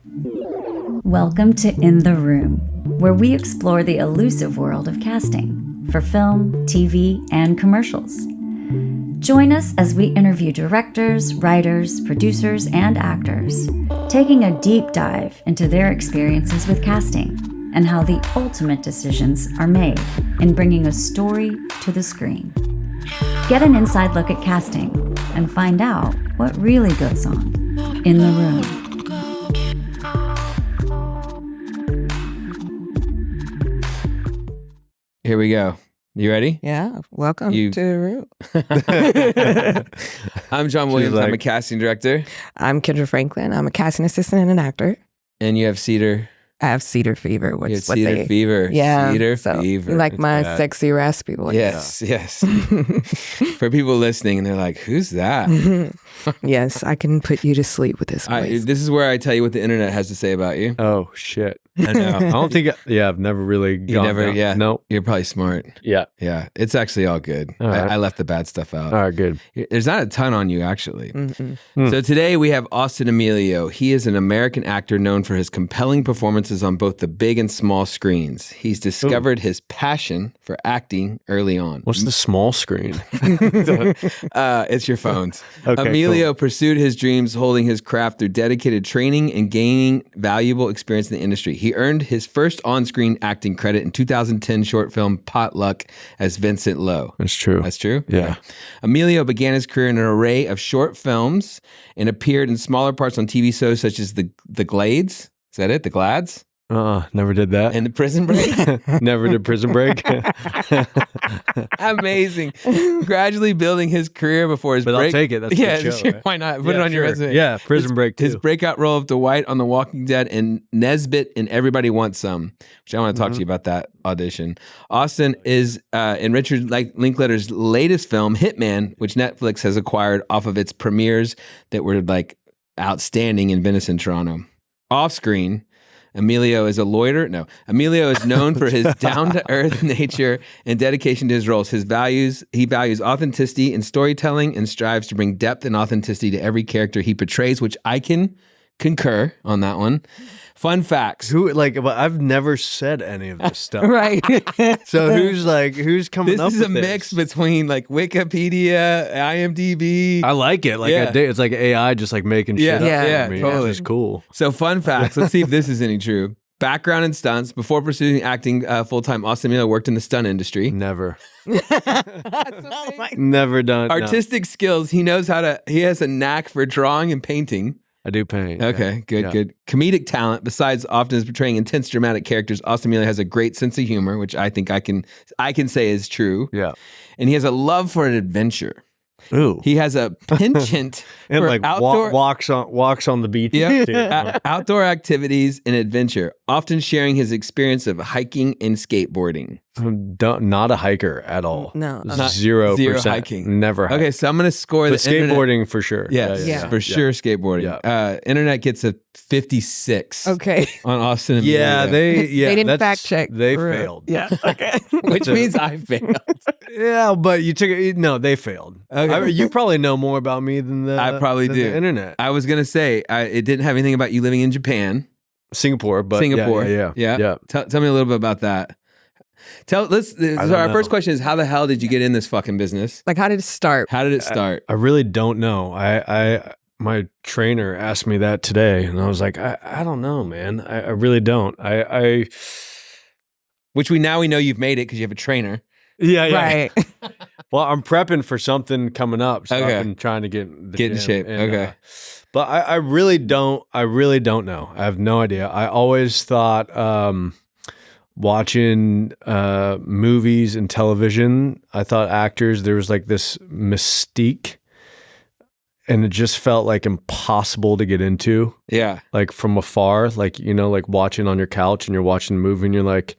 Welcome to In the Room, where we explore the elusive world of casting for film, TV, and commercials. Join us as we interview directors, writers, producers, and actors, taking a deep dive into their experiences with casting and how the ultimate decisions are made in bringing a story to the screen. Get an inside look at casting and find out what really goes on in the room. Here we go. You ready? Yeah. Welcome to the room. I'm John Williams. I'm a casting director. I'm Kendra Franklin. I'm a casting assistant and an actor. And you have Cedar. I have cedar fever. Cedar fever. Yeah. Cedar so fever. You like my sexy, raspy voice. Yes, yes. For people listening, and they're like, who's that? Yes, I can put you to sleep with this voice. This is where I tell you what the internet has to say about you. Oh, shit. I know. I don't think, I've never really gone down. Yeah. Nope. You're probably smart. Yeah. Yeah. It's actually all good. All right. I left the bad stuff out. All right, good. There's not a ton on you, actually. So today we have Austin Amelio. He is an American actor known for his compelling performances on both the big and small screens. He's discovered his passion for acting early on. What's the small screen? It's your phones. Okay, Amelio pursued his dreams, holding his craft through dedicated training and gaining valuable experience in the industry. He earned his first on-screen acting credit in 2010 short film Potluck as Vincent Lowe. That's true. That's true? Yeah. Amelio began his career in an array of short films and appeared in smaller parts on TV shows such as The Glades. Is that it? The Glads? Never did that. And The Prison Break? Never did Prison Break. Amazing. Gradually building his career before his But break. I'll take it. That's a good show, sure. right? Why not? Put it on your resume. Yeah, Prison Break too. His breakout role of Dwight on The Walking Dead and Nesbitt in Everybody Wants Some, which I want to talk to you about that audition. Austin is in Richard Linklater's latest film, Hitman, which Netflix has acquired off of its premieres that were like outstanding in Venice and Toronto. Off screen, Amelio is a lawyer. No, Amelio is known for his down-to-earth nature and dedication to his roles. He values authenticity in storytelling and strives to bring depth and authenticity to every character he portrays, which I can concur on that one. Fun facts. I've never said any of this stuff. Right. So who's coming up with this? This is a mix between like Wikipedia, IMDb. I like it. It's like AI just like making shit up. Yeah, for me. totally. It's just cool. So fun facts. Let's see if this is any true. Background in stunts. Before pursuing acting full-time, Austin Amelio worked in the stunt industry. Never. Never done. Artistic skills. He has a knack for drawing and painting. I do paint. Okay, good. Comedic talent. Besides often portraying intense dramatic characters, Austin Amelio has a great sense of humor, which I think I can say is true. Yeah. And he has a love for an adventure. Ooh. He has a penchant and for like outdoor walks on the beach. Yeah, outdoor activities and adventure, often sharing his experience of hiking and skateboarding. Not a hiker at all. No. 0% hiking. Never hiked. Okay, so I'm going to score but the skateboarding internet. for sure. Yes, for sure skateboarding. Yeah. Internet gets a 56 Okay. on Austin Amelio. Yeah, they didn't fact check. They failed. Yeah. Okay. Which means I failed. Yeah, but you took it. No, they failed. Okay. You probably know more about me than I probably do. The internet. I was going to say, it didn't have anything about you living in Japan. Singapore. Yeah. Yeah. Tell me a little bit about that. Our first question is, how the hell did you get in this fucking business? Like, how did it start? How did it start? I really don't know. My trainer asked me that today, and I was like, I don't know, man. I really don't. Which we know you've made it because you have a trainer. Yeah. Right. Well, I'm prepping for something coming up, so Okay. I've been trying to get in shape. And, Okay. But I really don't know. I have no idea. I always thought watching movies and television, I thought actors, there was like this mystique, and it just felt like impossible to get into. Yeah. Like from afar, like, like watching on your couch and you're watching a movie and you're like,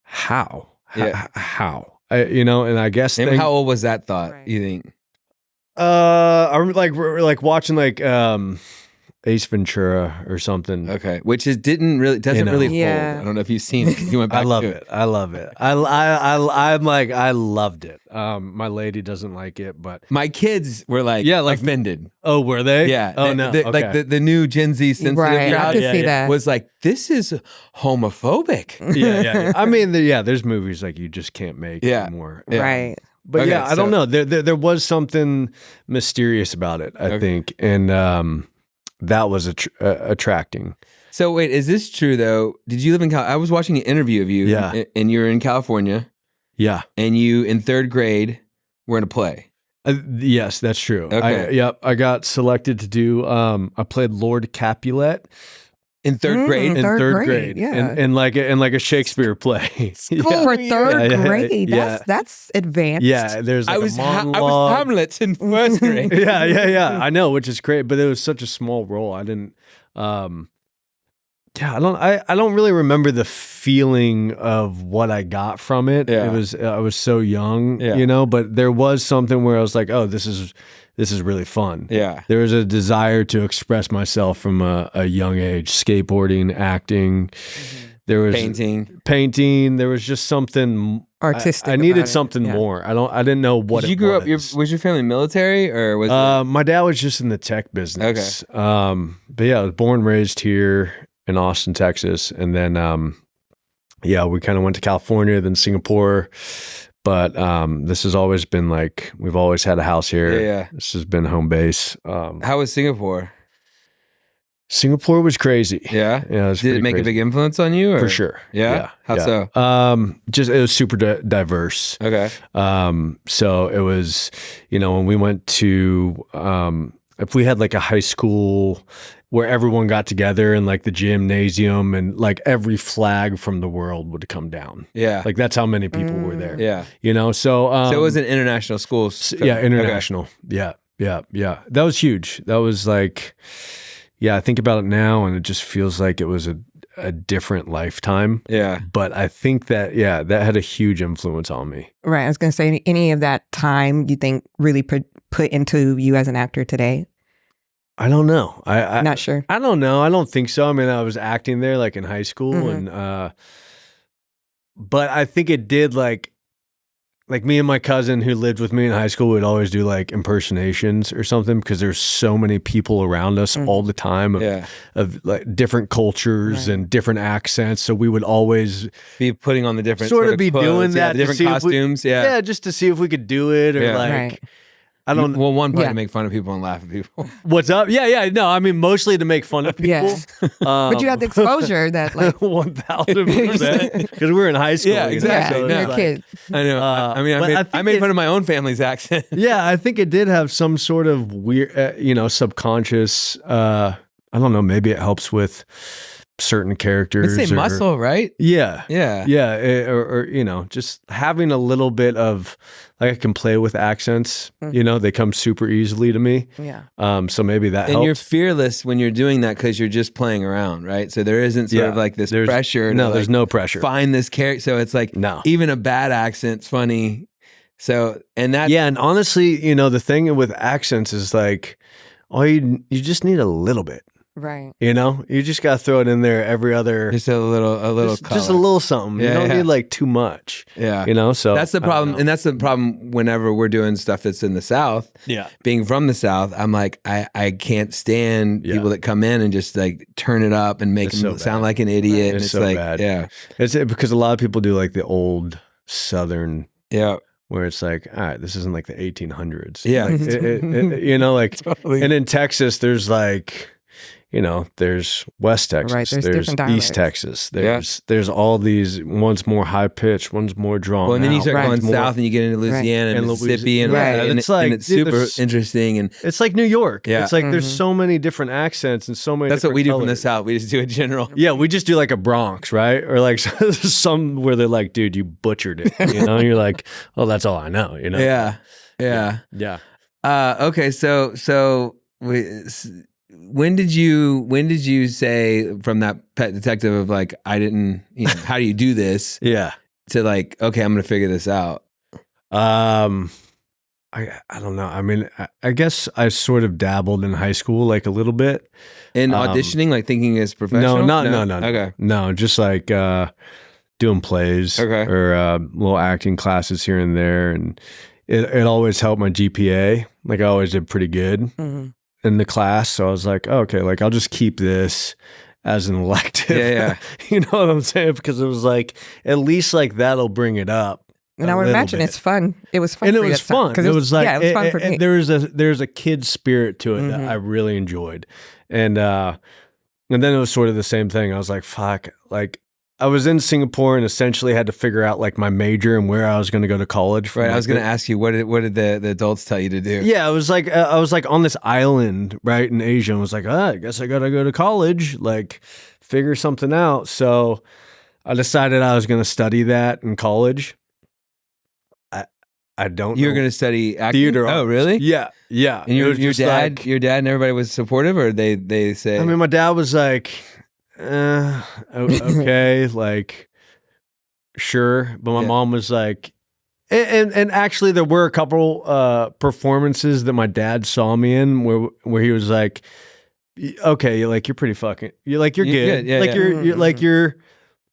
how? How? And I guess And how old was that thought, you think? I remember like watching like Ace Ventura or something. Okay, which doesn't really Yeah. hold. I don't know if you've seen it. You went back I love to it. I love it. I'm like, I loved it. My lady doesn't like it, but My kids were like, offended. oh, were they? Yeah. Oh no. Okay. Like the new Gen Z sensitive Right. I crowd could see that. was like, this is homophobic. yeah. I mean, there's movies like you just can't make anymore. Yeah. Right. But Okay, I don't know. There was something mysterious about it, I think, and that was attracting. So wait, is this true though? Did you live in I was watching an interview of you, and you're in California, Yeah. and you in third grade were in a play. Yes, that's true. Okay. I got selected to do. I played Lord Capulet. In third grade? In third grade, yeah. and like a Shakespeare play. For third grade, yeah. that's advanced. Yeah, there's like I was a monologue. I was Hamlet in first grade. yeah. I know, which is great, but it was such a small role. I didn't. I don't really remember the feeling of what I got from it. Yeah. It was I was so young, Yeah. but there was something where I was like, oh, this is really fun. Yeah. There was a desire to express myself from a young age, skateboarding, acting. There was painting. There was just something Artistic. I needed about it. something more. I didn't know what Did you it grew was. up? Was your family military or was it? My dad was just in the tech business. Okay. But yeah, I was born and raised here in Austin, Texas, and then we kind of went to California, then Singapore. But this has always been like we've always had a house here. Yeah. This has been home base. How was Singapore? Singapore was crazy. Yeah. Yeah. It was Did it make crazy. a big influence on you? Or? For sure. Yeah? How so? Just it was super diverse. Okay. So it was, when we went to, if we had like a high school where everyone got together in like the gymnasium and like every flag from the world would come down. Yeah. Like that's how many people were there. Yeah. So it was an international school. Yeah, international. Okay. Yeah. That was huge. That was like, I think about it now and it just feels like it was a different lifetime. Yeah. But I think that, that had a huge influence on me. Right. I was going to say, any of that time you think really put into you as an actor today? I don't know. I'm not sure. I don't know. I don't think so. I mean, I was acting there like in high school and, but I think it did like me and my cousin who lived with me in high school would always do like impersonations or something because there's so many people around us all the time of like different cultures and different accents. So we would always be putting on the different sort of be clothes, doing that, the different costumes. Just to see if we could do it or like. I don't. Well, one part to make fun of people and laugh at people. What's up? Yeah. No, I mean mostly to make fun of people. Yeah. But you had the exposure that like 1000% because we're in high school. Yeah, exactly. You're a kid. I know. I made fun of my own family's accent. Yeah, I think it did have some sort of weird, subconscious. I don't know. Maybe it helps with certain characters. Let's say muscle, right? Yeah. Yeah. Just having a little bit of like I can play with accents. They come super easily to me. Yeah. So maybe that helps. And you're fearless when you're doing that because you're just playing around, right? So there isn't sort of like this pressure. No, there's no pressure. Find this character. So it's like even a bad accent's funny. So and that and honestly, the thing with accents is like you just need a little bit. Right. You just got to throw it in there every other. Just a little just a little something. You don't need like too much. Yeah. So that's the problem. And that's the problem whenever we're doing stuff that's in the South. Yeah. Being from the South, I'm like, I can't stand people that come in and just like turn it up and make them sound like an idiot. And it's so like, bad. Yeah. It's because a lot of people do like the old Southern. Yeah. Where it's like, all right, this isn't like the 1800s. Yeah. Like, Totally. And in Texas, there's like, there's West Texas, Right, there's there's different East dialects. Texas, there's all these. One's more high pitched, one's more drawn. Well, and then you out, start going one's more- south and you get into Louisiana and Mississippi and, and it's like and it's super there's- interesting. And It's like New York. Yeah. It's like there's so many different accents and so many. that's what different we do from the colors. South. We just do a general. Yeah, we just do like a Bronx, right? Or like some where they're like, dude, you butchered it. And you're like, oh, that's all I know. Yeah. Okay. So when did you say from that pet detective of like I didn't how do you do this Yeah. to like okay I'm gonna figure this out? I don't know. I mean, I guess I sort of dabbled in high school, like a little bit. In auditioning, like thinking as professional? No. Okay. No, just like doing plays or little acting classes here and there. And it always helped my GPA. Like I always did pretty good in the class. So I was like, oh, okay, like I'll just keep this as an elective. Yeah. You know what I'm saying? Because it was like, at least like that'll bring it up. And I would imagine it's fun. It was fun. And it was fun. It was like, it was fun for me. There's a kid spirit to it that I really enjoyed. And then it was sort of the same thing. I was like, fuck, like I was in Singapore and essentially had to figure out like my major and where I was going to go to college. Right. I was going to ask you, what did the adults tell you to do? Yeah. I was like on this island, right, in Asia, and was like, I guess I got to go to college, like figure something out. So I decided I was going to study that in college. I don't know. You were going to study acting? Theater arts. Oh, really? Yeah. And your dad and everybody was supportive, or they say? I mean, my dad was like, okay, like, sure. But my mom was like, and actually there were a couple performances that my dad saw me in where he was like, okay, like you're pretty fucking, you're good. Yeah, like you're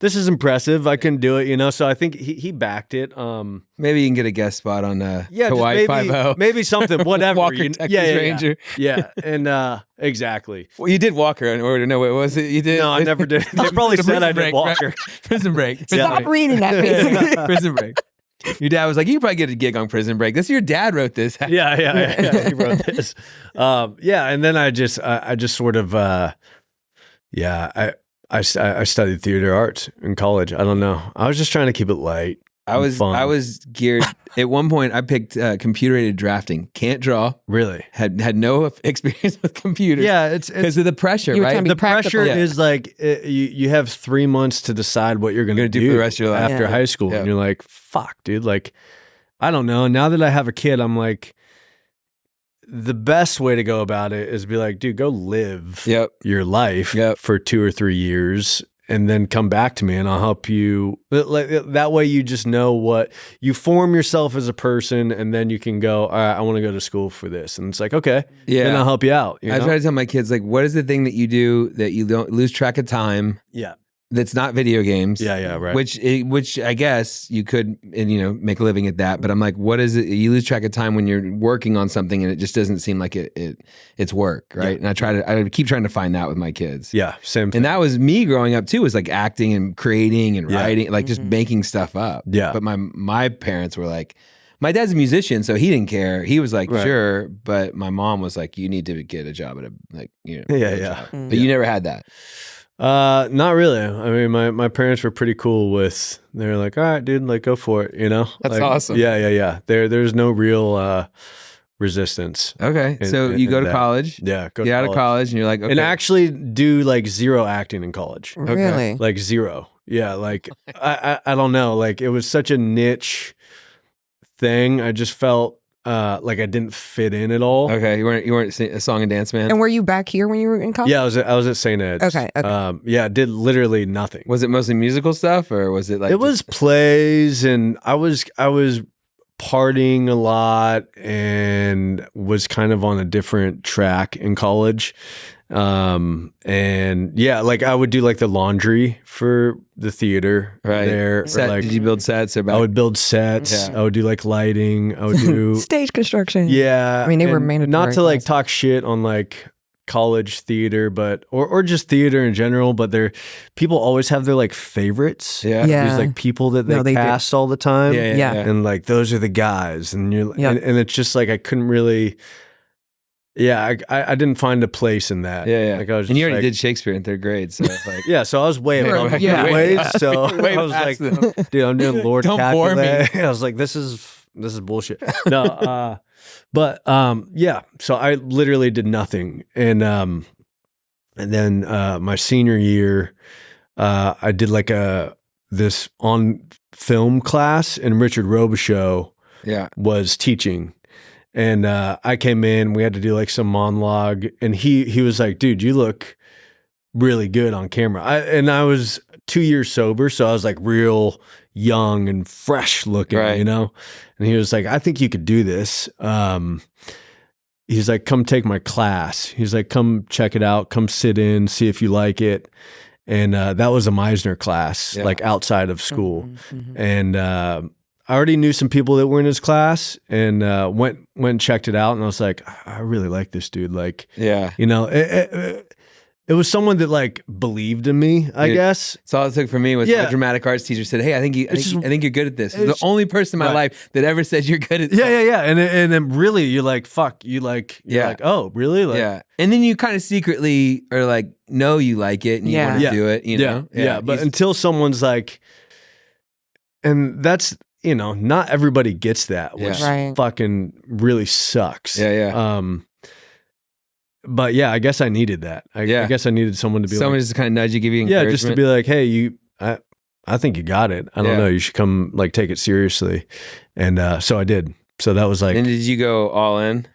this is impressive. I can do it, you know. So I think he backed it. Maybe you can get a guest spot on Hawaii maybe, 5-0. Maybe something, whatever. Walker, Texas Ranger. Yeah. And exactly. Well, you did Walker in order. No, wait, was it? You did? No, I never did. They probably said I did Walker. Right? Prison Break. Stop reading that. Prison Break. Your dad was like, you could probably get a gig on Prison Break. Your dad wrote this. Yeah. He wrote this. And then I just sort of, I studied theater arts in college. I don't know. I was just trying to keep it light. I was geared. At one point, I picked computer-aided drafting. Can't draw. Really? Had no experience with computers. Yeah, it's because of the pressure, right? The pressure is like you have 3 months to decide what you're going to do for the rest of your life after high school, and you're like, fuck, dude. Like, I don't know. Now that I have a kid, I'm like, the best way to go about it is be like, dude, go live your life for 2 or 3 years and then come back to me and I'll help you. Like, that way you just know what you form yourself as a person, and then you can go, all right, I want to go to school for this. And it's like, okay, then I'll help you out. I try to tell my kids, like, what is the thing that you do that you don't lose track of time? Yeah. That's not video games. Yeah, right. Which I guess you could, make a living at that. But I'm like, what is it? You lose track of time when you're working on something, and it just doesn't seem like it's work, right? Yeah. And I keep trying to find that with my kids. Yeah, same thing. And that was me growing up too. Was like acting and creating and writing, like just making stuff up. Yeah. But my parents were like, my dad's a musician, so he didn't care. He was like, sure. But my mom was like, you need to get a job at a job. But you never had that. Not really. I mean, my parents were pretty cool with, they were like, all right, dude, like go for it, That's like, awesome. Yeah. There's no real resistance. Okay. So you go to college. Yeah. Get out of college and you're like, okay. And actually do like zero acting in college. Really? Like zero. Yeah. Like, I don't know. Like it was such a niche thing. I just felt like I didn't fit in at all. Okay, you weren't a song and dance man. And were you back here when you were in college? Yeah, I was at St. Ed's. Okay. Yeah, did literally nothing. Was it mostly musical stuff, or was it like? It was plays, and I was partying a lot, and was kind of on a different track in college. And yeah, like I would do like the laundry for the theater there. Did you build sets? I would build sets. I would do like lighting. I would do stage construction. Yeah. I mean, they were mandatory. Not to like talk shit on like college theater, but or just theater in general, but people always have their like favorites. Yeah. There's like people that they cast all the time. Yeah. And like those are the guys. And and it's just like I couldn't really. Yeah, I didn't find a place in that. Yeah. Like I was, and you already did Shakespeare in third grade, so like, yeah. So I was way above grades. So I was like, dude, I'm doing Lord Don't bore me. I was like, this is bullshit. No, but yeah. So I literally did nothing, and then my senior year, I did like this on film class, and Richard Robichaux was teaching. And I came in, we had to do like some monologue, and he was like, dude, you look really good on camera. I was 2 years sober, so I was like real young and fresh looking, Right. you know? And he was like, I think you could do this. He's like, come take my class. He's like, come check it out, come sit in, see if you like it. And that was a Meisner class, like outside of school. And I already knew some people that were in his class, and went and checked it out. And I was like, I really like this dude. Like, you know, it was someone that like believed in me, I guess. That's all it took for me was my dramatic arts teacher said, "Hey, I think you're good at this." It's the only person in my life that ever said you're good at this. Yeah. And then really, you're like, fuck, you're like, oh, really? Like, And then you kind of secretly are like, know you like it and you want to do it, you know? Yeah. But until someone's like, and that's, you know, not everybody gets that, which fucking really sucks. But yeah, I guess I needed that. I guess I needed someone to be someone just kind of nudge you, give you encouragement. Yeah, just to be like, hey, I think you got it. I don't know. You should come like take it seriously. And so I did. So that was like. And did you go all in?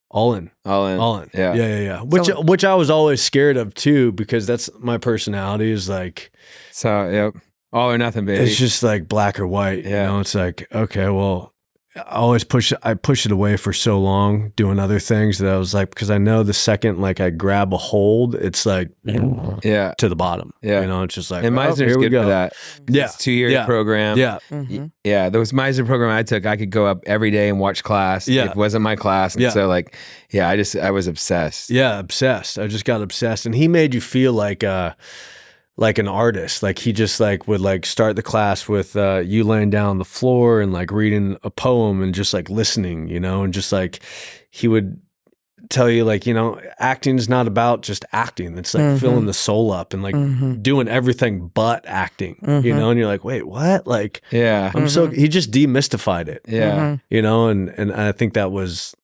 All in. Yeah. Which I was always scared of too, because that's my personality is like. So all or nothing, baby. It's just like black or white. You know, it's like, okay, well, I pushed it away for so long doing other things that I was like, because I know the second like I grab a hold, it's like to the bottom. You know, it's just like, and Meisner's good for that. Yeah. It's 2 year program. Yeah. Those Meisner program I took, I could go up every day and watch class. If it wasn't my class. And so like, I was obsessed. Yeah, obsessed. I just got obsessed. And he made you feel like an artist. Like he just like would like start the class with you laying down on the floor and like reading a poem and just like listening, you know, and just like he would tell you like, you know, acting is not about just acting. It's like filling the soul up and like doing everything but acting, you know, and you're like, wait, what? Like, I'm so, he just demystified it. You know, and I think that was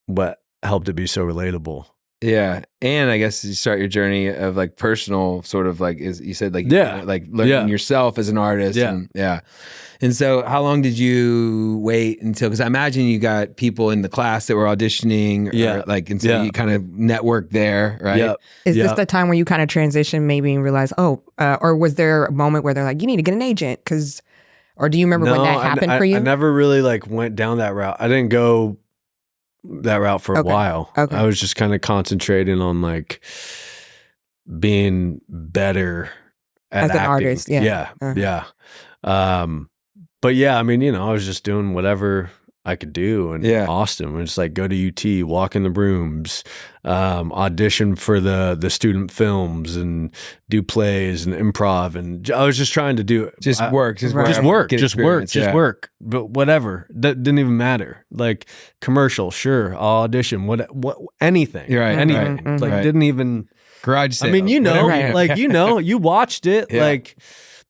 what helped it be so relatable. Yeah. And I guess you start your journey of like personal sort of like, is you said like, like learning yourself as an artist. And so how long did you wait until, because I imagine you got people in the class that were auditioning or like, and so you kind of networked there, right? Is this the time where you kind of transition maybe and realize, or was there a moment where they're like, you need to get an agent? Or do you remember when that happened for you? I never really like went down that route. I didn't go that route for a while. I was just kind of concentrating on like being better at as an artist. But yeah, I mean, you know, I was just doing whatever I could do in Austin. We're just like go to UT, walk in the rooms, audition for the student films and do plays and improv. And I was just trying to do it. Just work. Work. But whatever. That didn't even matter. Like commercial, sure. I'll audition. What anything. Anything. Like didn't even garage sale. I mean, you know, like, you know, you watched it. Like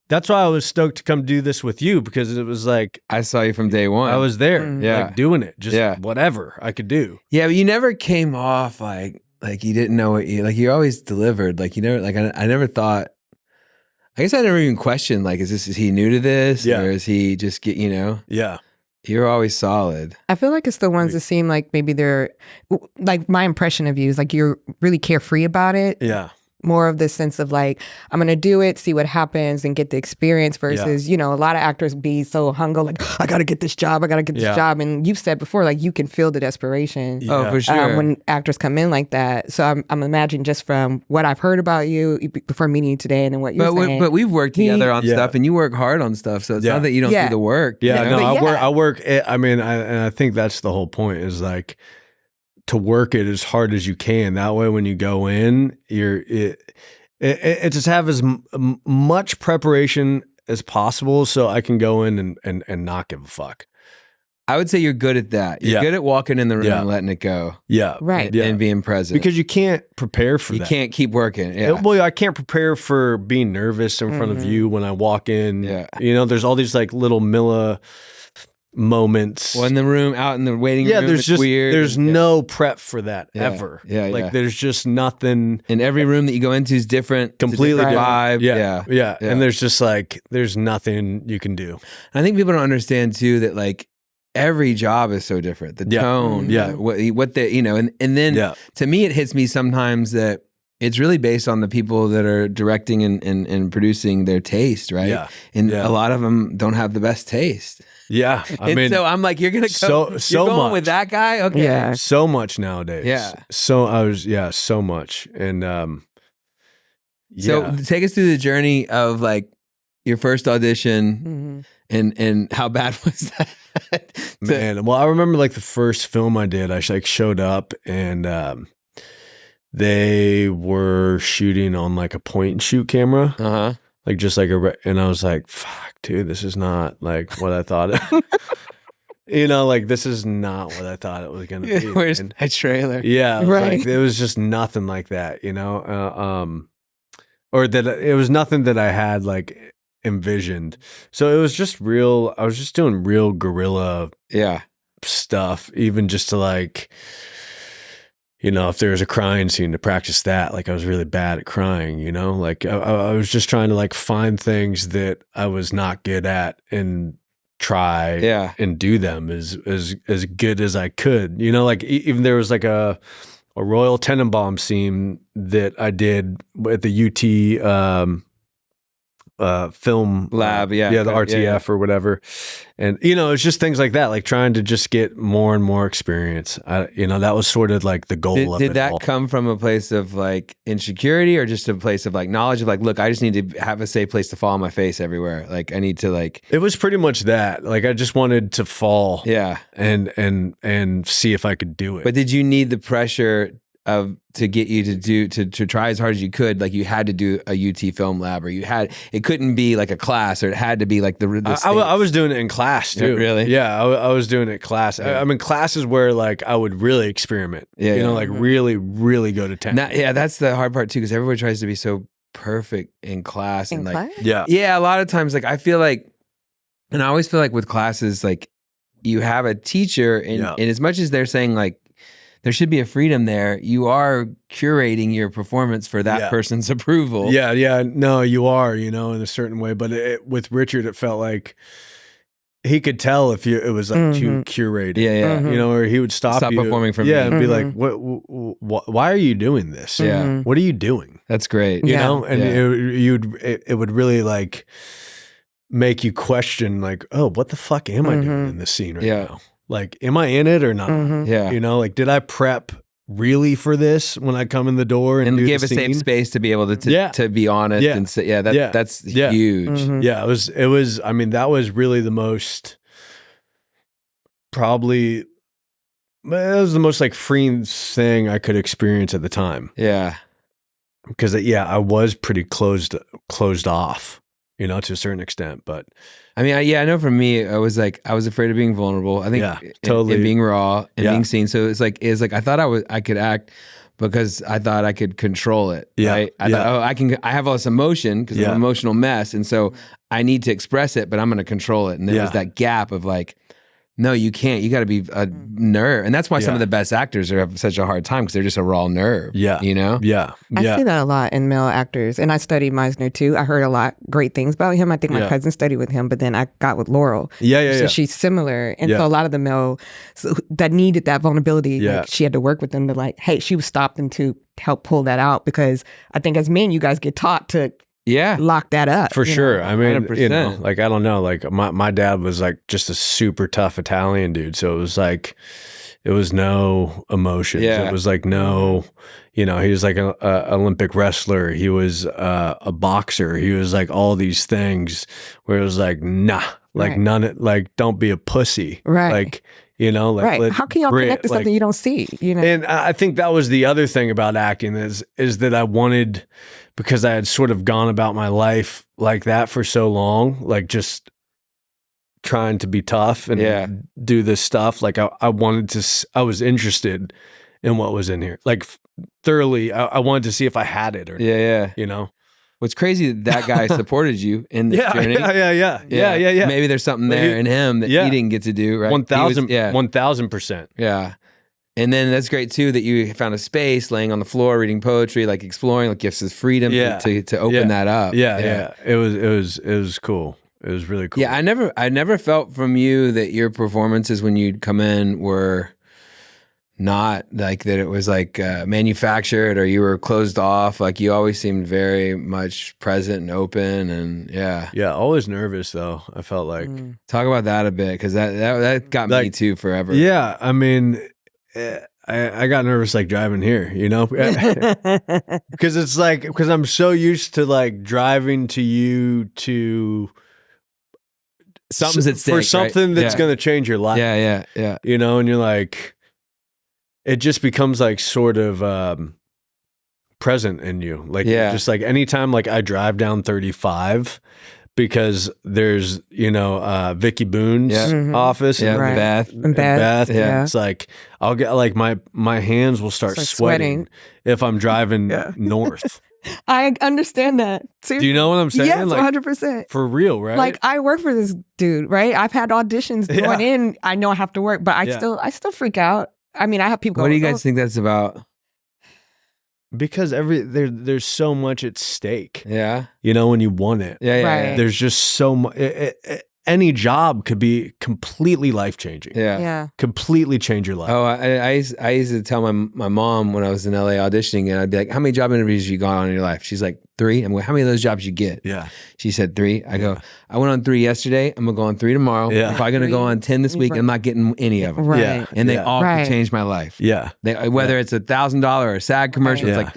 that's why I was stoked to come do this with you, because it was like I saw you from day one. I was there, like doing it, just whatever I could do. Yeah, but you never came off like you didn't know what you always delivered. Like you never like I never thought. I guess I never even questioned like is he new to this or is he just You're always solid. I feel like it's the ones that seem like maybe they're like my impression of you is like you're really carefree about it. Yeah. More of the sense of like, I'm going to do it, see what happens and get the experience versus, you know, a lot of actors be so hungry, like, I got to get this job. And you've said before, like you can feel the desperation. Oh, for sure. When actors come in like that. So I'm imagining just from what I've heard about you before meeting you today and then what you're saying. But we've worked together on stuff and you work hard on stuff. So it's not that you don't do the work. Yeah, you know? I work. I mean, I think that's the whole point is like, to work it as hard as you can. That way, when you go in, it just have as much preparation as possible, so I can go in and not give a fuck. I would say you're good at that. You're good at walking in the room and letting it go. Yeah, right. And being present, because you can't prepare for that. You can't keep working. Yeah. Well, I can't prepare for being nervous in front of you when I walk in. Yeah, you know, there's all these like little moments. Well, in the room, out in the waiting room, there's just weird. There's no prep for that ever. Like there's just nothing. And every room that you go into is different, completely different vibe. Yeah. And there's just like there's nothing you can do. I think people don't understand too that like every job is so different. The tone, what they, you know, and then to me it hits me sometimes that it's really based on the people that are directing and producing their taste, right? Yeah. And a lot of them don't have the best taste. Yeah. I mean, so I'm like, you're going to go you're going much with that guy? Okay. Yeah. So much nowadays. Yeah. So much. And so take us through the journey of like your first audition and how bad was that? Man, well, I remember like the first film I did, I like showed up and they were shooting on like a point and shoot camera. Like just like and I was like, fuck, dude, this is not like what I thought. Like this is not what I thought it was going to be. Where's my trailer? Yeah. Right. Like, it was just nothing like that, or that it was nothing that I had like envisioned. So it was just real. I was just doing real guerrilla stuff, even just to like, if there was a crying scene, to practice that. Like I was really bad at crying, like I was just trying to like find things that I was not good at and try and do them as good as I could, like even there was like a Royal Tenenbaum scene that I did at the UT film lab, the RTF or whatever, and it's just things like that, like trying to just get more and more experience. That was sort of like the goal of it. Did that all. come from a place of like insecurity, or just a place of like knowledge of like, look, I just need to have a safe place to fall on my face everywhere. Like I need to like. It was pretty much that. Like I just wanted to fall, and see if I could do it. But did you need the pressure to get you to try as hard as you could? Like you had to do a UT film lab, or it couldn't be like a class, or it had like I was doing it in class too. Really? Yeah, I was doing it in class. I mean, classes where like I would really experiment. Like really, really go to town. That's the hard part too, because everybody tries to be so perfect in class. In and like, class? a lot of times, like I feel like, and I always feel like with classes, like you have a teacher, and as much as they're saying like, there should be a freedom there, you are curating your performance for that person's approval. Yeah. No, you are, in a certain way. But with Richard, it felt like he could tell if it was like too curated. Or he would stop you, performing for me. and be like, "What? Why are you doing this? Yeah. What are you doing?" That's great. You know, and it would really like make you question, like, "Oh, what the fuck am I doing in this scene right now? Like, am I in it or not?" Like, did I prep really for this when I come in the door and do give the a safe scene? space to be able to be honest and say, that's huge. Yeah, it was. I mean, that was really the most, probably, it was the most like freeing thing I could experience at the time. Yeah, because I was pretty closed off, to a certain extent, but. I mean, I know for me, I was afraid of being vulnerable. I think totally. and being raw and being seen. So it's like I thought I could act because I thought I could control it. Right? I thought, I have all this emotion because I'm an emotional mess, and so I need to express it, but I'm going to control it. And there was that gap of like, no, you can't. You got to be a nerve, and that's why some of the best actors have such a hard time, because they're just a raw nerve. Yeah, I see that a lot in male actors, and I studied Meisner too. I heard a lot great things about him. I think my cousin studied with him, but then I got with Laurel. So she's similar, and so a lot of the male that needed that vulnerability, like she had to work with them to like, hey, she was stopped and to help pull that out, because I think as men, you guys get taught to. Lock that up. For sure. I mean, 100%. like, I don't know, like my dad was like just a super tough Italian dude. So it was like, it was no emotions. It was like no, he was like an Olympic wrestler. He was a boxer. He was like all these things where it was like, nah, like none, like don't be a pussy. Right. Like, like how can y'all connect to something you don't see? And I think that was the other thing about acting is that I wanted, because I had sort of gone about my life like that for so long, like just trying to be tough and do this stuff. Like I was interested in what was in here, like thoroughly. I wanted to see if I had it or What's crazy that guy supported you in this journey. Yeah. Maybe there's something there in him that he didn't get to do, right? 1,000%. Yeah. And then that's great too, that you found a space, laying on the floor, reading poetry, like exploring, like gives us freedom to open that up. Yeah. It was cool. It was really cool. Yeah. I never felt from you that your performances when you'd come in were not like that it was like manufactured or you were closed off. Like you always seemed very much present and open, and yeah, always nervous though. I felt like talk about that a bit, because that got me too forever. Yeah, I mean, I got nervous like driving here, you know, because it's like because I'm so used to like driving to you to something's at stake, for something right? that's going to change your life. Yeah. You know, and you're like, it just becomes like sort of present in you. Like, just like anytime like I drive down 35 because there's, you know, Vicky Boone's office and Beth. Yeah. It's like, I'll get like my hands will start sweating if I'm driving north. I understand that. Seriously. Do you know what I'm saying? Yes, like, 100%. For real, right? Like I work for this dude, right? I've had auditions going in. I know I have to work, but I still freak out. I mean, I have people. What do you guys think that's about? Because there's so much at stake. Yeah. You know, when you want it. Yeah. There's just so much. Any job could be completely life-changing. Yeah. Completely change your life. Oh, I used to tell my mom when I was in LA auditioning, and I'd be like, how many job interviews have you gone on in your life? She's like, 3. I'm like, how many of those jobs you get? Yeah. She said 3. I go, I went on 3 yesterday. I'm going to go on 3 tomorrow. I'm probably going to go on 10 this week. And I'm not getting any of them. Right. Yeah. And they all could change my life. Yeah. Whether it's $1,000 or a SAG commercial, it's like,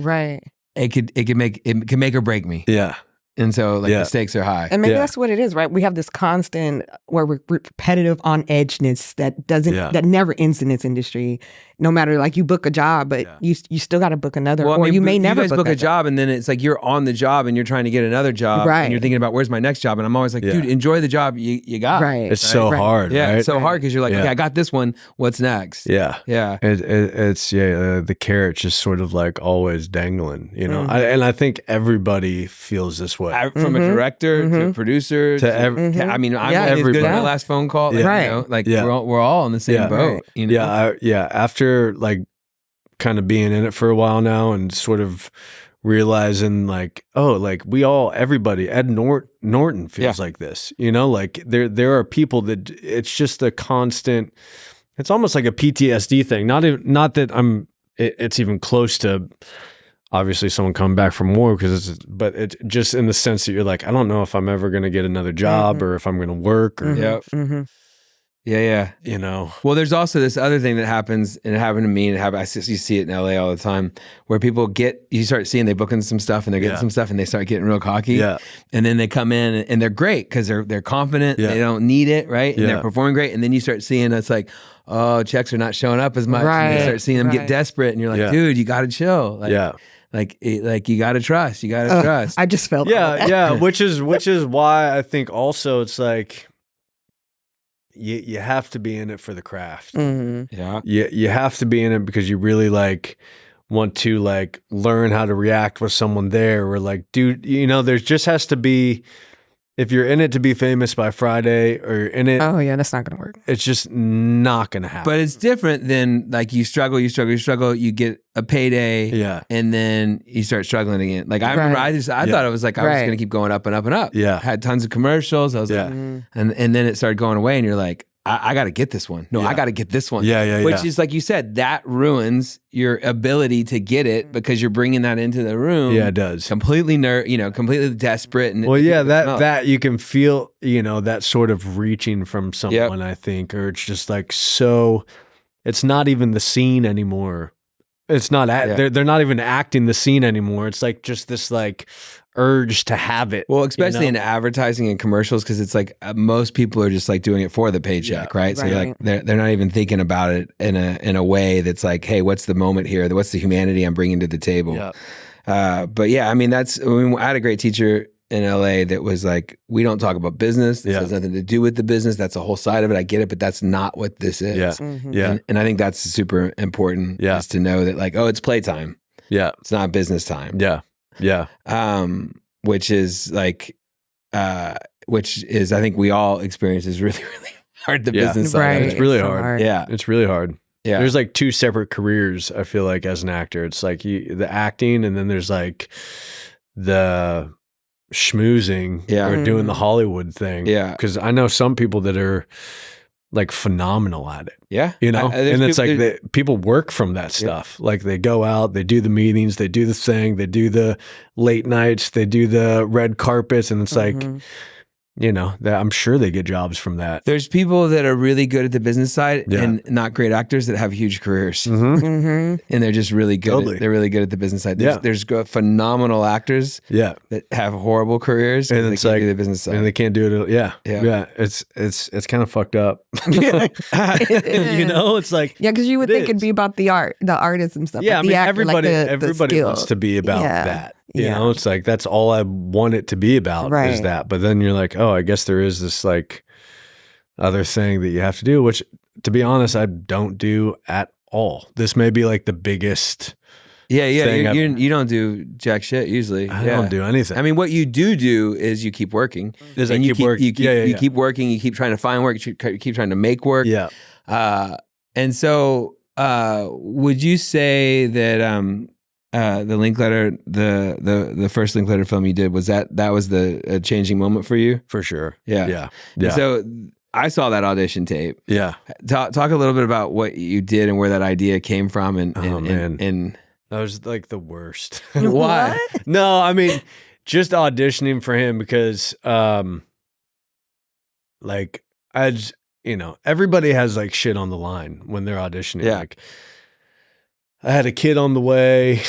it could make or break me. Yeah. And so the stakes are high. And maybe that's what it is, right? We have this constant where we're repetitive on edgeness that never ends in this industry. No matter like you book a job, but you still got to book another, or you may never book a job, and then it's like you're on the job and you're trying to get another job, and you're thinking about where's my next job, and I'm always like, dude, enjoy the job you got. Right. It's so hard. Yeah, right? it's so hard because you're like, okay, I got this one. What's next? Yeah. It's the carrot's just sort of like always dangling, you know. And I think everybody feels this way. From a director to a producer to I mean, I'm as good as my last phone call. Like, you know, like we're all in the same boat. You know? After like kind of being in it for a while now and sort of realizing like, oh, like everybody, Ed Norton feels like this, you know, like there are people that it's just a constant, it's almost like a PTSD thing. Not that it's even close to obviously someone coming back from war but it's just in the sense that you're like, I don't know if I'm ever going to get another job or if I'm going to work or Yeah. You know. Well, there's also this other thing that happens, and it happened to me, and you see it in LA all the time, where people you start seeing they book in some stuff, and they're getting some stuff, and they start getting real cocky. Yeah. And then they come in, and they're great because they're confident. Yeah. They don't need it, right? And they're performing great. And then you start seeing it's like, oh, checks are not showing up as much. Right. And you start seeing them get desperate, and you're like, dude, you got to chill. Like you got to trust. You got to trust. I just felt which is why I think also it's like you have to be in it for the craft. Mm-hmm. You have to be in it because you really like want to like learn how to react with someone there, or like, dude, you know, there just has to be, if you're in it to be famous by Friday or in it, that's not gonna work. It's just not gonna happen. But it's different than like you struggle, you get a payday, and then you start struggling again. Like I remember, I thought it was like I was gonna keep going up and up and up. Yeah, had tons of commercials. I was like, and then it started going away, and you're like, I got to get this one. No, I got to get this one. Which is like you said, that ruins your ability to get it because you're bringing that into the room. Yeah, it does. Completely completely desperate. And that you can feel, you know, that sort of reaching from someone, I think, or it's just like, so it's not even the scene anymore. It's not, they're not even acting the scene anymore. It's like just this like urge to have it. Well, especially in advertising and commercials, because it's like most people are just like doing it for the paycheck, right? So you're like they're not even thinking about it in a way that's like, hey, what's the moment here? What's the humanity I'm bringing to the table? But yeah, I mean, I had a great teacher in LA that was like, we don't talk about business. This has nothing to do with the business. That's a whole side of it. I get it, but that's not what this is. And I think that's super important is to know that like, oh, it's playtime. Yeah. It's not business time. Yeah. Which is like, which is, I think we all experience is really, really hard. The business side. Right. It's really hard. Yeah. It's really hard. Yeah. There's like two separate careers, I feel like, as an actor. It's like the acting, and then there's like the schmoozing or doing the Hollywood thing. Yeah. Because I know some people that are like phenomenal at it. Yeah. You know, and it's like people work from that stuff. Yeah. Like they go out, they do the meetings, they do the thing, they do the late nights, they do the red carpets. And it's like, you know, that I'm sure they get jobs from that. There's people that are really good at the business side and not great actors that have huge careers. And they're just really good. They're really good at the business side. There's phenomenal actors that have horrible careers and it's like the business side. And they can't do it. Yeah. It's kind of fucked up. You know, it's like, because you would think it'd be about the artists and stuff. Yeah, like I mean, actor, everybody wants to be about that. You know, it's like, that's all I want it to be about is that. But then you're like, oh, I guess there is this like other thing that you have to do, which to be honest, I don't do at all. This may be like the biggest. Yeah. You don't do jack shit usually. I don't do anything. I mean, what you do is you keep working. And you keep working. You keep working. You keep trying to find work. You keep trying to make work. Yeah. And so, would you say that the Linklater, the first Linklater film you did, was that was the changing moment for you? For sure. Yeah. So I saw that audition tape. Yeah. Talk a little bit about what you did and where that idea came from. And that was like the worst. Why? No, I mean, just auditioning for him because, like, you know, everybody has like shit on the line when they're auditioning. Yeah. Like, I had a kid on the way.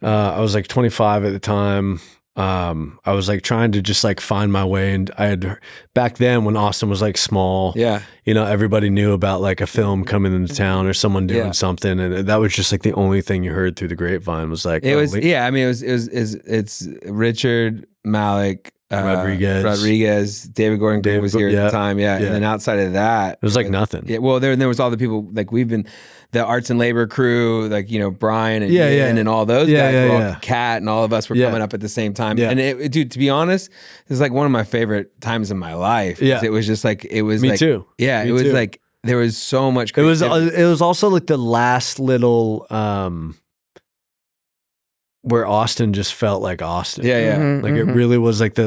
I was like 25 at the time. I was like trying to just like find my way. And I had back then when Austin was like small, you know, everybody knew about like a film coming into town or someone doing something. And that was just like the only thing you heard through the grapevine was like, I mean, it's Richard Malick, Rodriguez, David Gordon Green was here at the time. And then outside of that, it was like nothing. Yeah. Well, there was all the people like the arts and labor crew, like, you know, Brian and Ian and all those guys, Kat and all of us were coming up at the same time. And dude, to be honest, it was like one of my favorite times in my life. Yeah. It was just like, it was Me like, too. Yeah. Me it was too. like, there was so much creativity. It was also like the last little, where Austin just felt like Austin. Like it really was like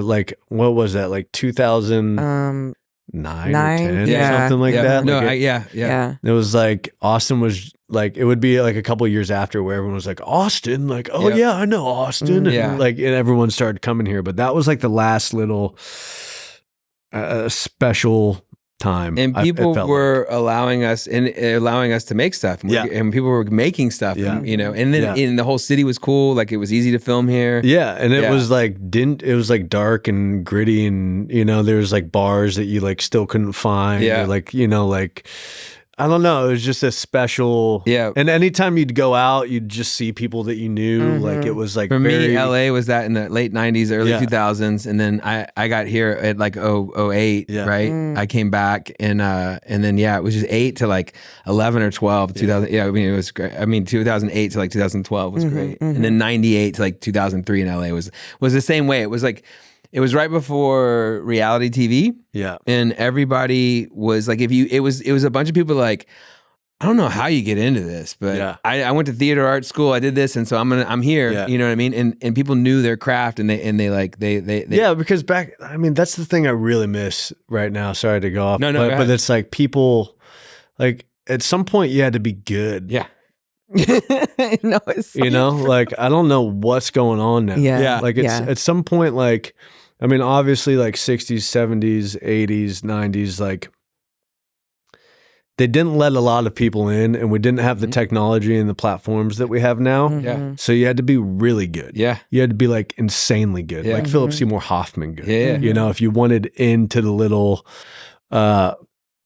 what was that? Like 2009 or 10 or something like that. No, like it was like Austin was like, it would be like a couple years after where everyone was like, Austin, like, oh yeah, I know Austin. And like, and everyone started coming here. But that was like the last little special time. And people were allowing us to make stuff. And people were making stuff, you know, and then and the whole city was cool. Like it was easy to film here. Yeah. And it was like, it was like dark and gritty and, you know, there was like bars that you like still couldn't find. Or like, you know, like, I don't know. It was just a special. Yeah. And anytime you'd go out, you'd just see people that you knew. Like it was like for me, LA was that in the late 90s, early 2000s. And then I got here at like 08, right? I came back and then, it was just 8 to like 11 or 12, 2000. Yeah. I mean, it was great. I mean, 2008 to like 2012 was great. And then 98 to like 2003 in LA was the same way. It was like, it was right before reality TV. Yeah. And everybody was like, it was a bunch of people like, I don't know how you get into this, but I went to theater art school. I did this. And so I'm here, you know what I mean? And people knew their craft and they yeah, because I mean, that's the thing I really miss right now. Sorry to go off. No, but it's like people, like at some point you had to be good. Yeah. No, you know, like, I don't know what's going on now. Yeah. Like it's at some point, like, I mean, obviously like 60s, 70s, 80s, 90s, like they didn't let a lot of people in and we didn't have the technology and the platforms that we have now. Yeah. So you had to be really good. Yeah. You had to be like insanely good. Like Philip Seymour Hoffman good. Yeah. You know, if you wanted into the little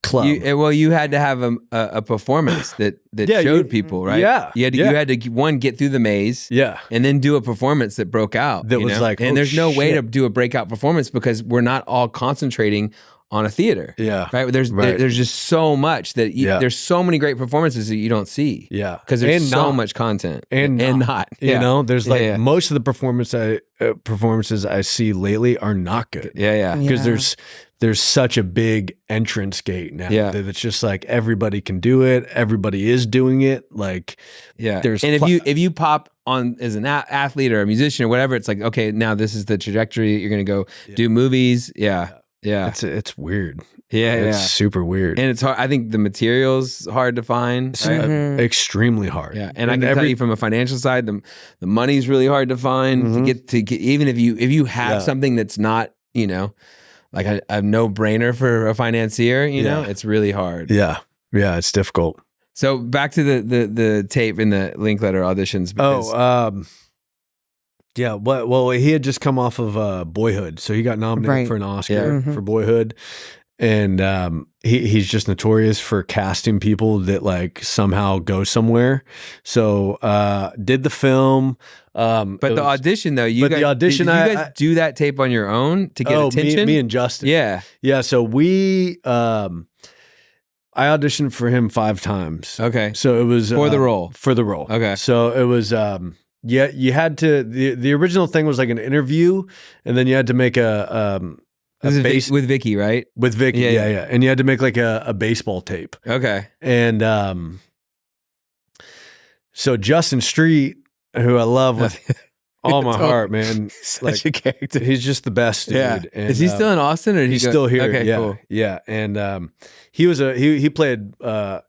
club. You had to have a performance that showed people, right? Yeah. You had to one, get through the maze. Yeah. And then do a performance that broke out. That was like, and there's no way to do a breakout performance because we're not all concentrating on a theater. Yeah. Right? There's just so much that there's so many great performances that you don't see. Yeah. Because there's so much content. And not. You know, there's like most of the performances I see lately are not good. Yeah. Because there's such a big entrance gate now that it's just like everybody can do it. Everybody is doing it. Like, if you pop on as an athlete or a musician or whatever, it's like, okay, now this is the trajectory. You're going to go do movies. Yeah. Yeah. It's weird. Yeah, it's super weird. And it's hard. I think the material's hard to find. Right? Extremely hard. Yeah. And I can tell you from a financial side, the money's really hard to find to get even if you have something that's not, you know, like a no-brainer for a financier, you know, it's really hard. Yeah. Yeah, it's difficult. So back to the tape in the Linkletter auditions. Yeah, well, he had just come off of Boyhood, so he got nominated for an Oscar for Boyhood, and he's just notorious for casting people that like somehow go somewhere. So did the film, but the audition though, you guys do that tape on your own to get attention? Me and Justin, yeah. So we, I auditioned for him 5 times. Okay, so it was for the role. Okay, so it was. Yeah, you had to. The original thing was like an interview, and then you had to make with Vicky, right? With Vicky, yeah, and you had to make like a baseball tape. Okay, and so Justin Street, who I love with all my heart, man, such a character. He's just the best, dude. Yeah. And, is he still in Austin, or he's still here? Okay, yeah, cool. Yeah, and he was he played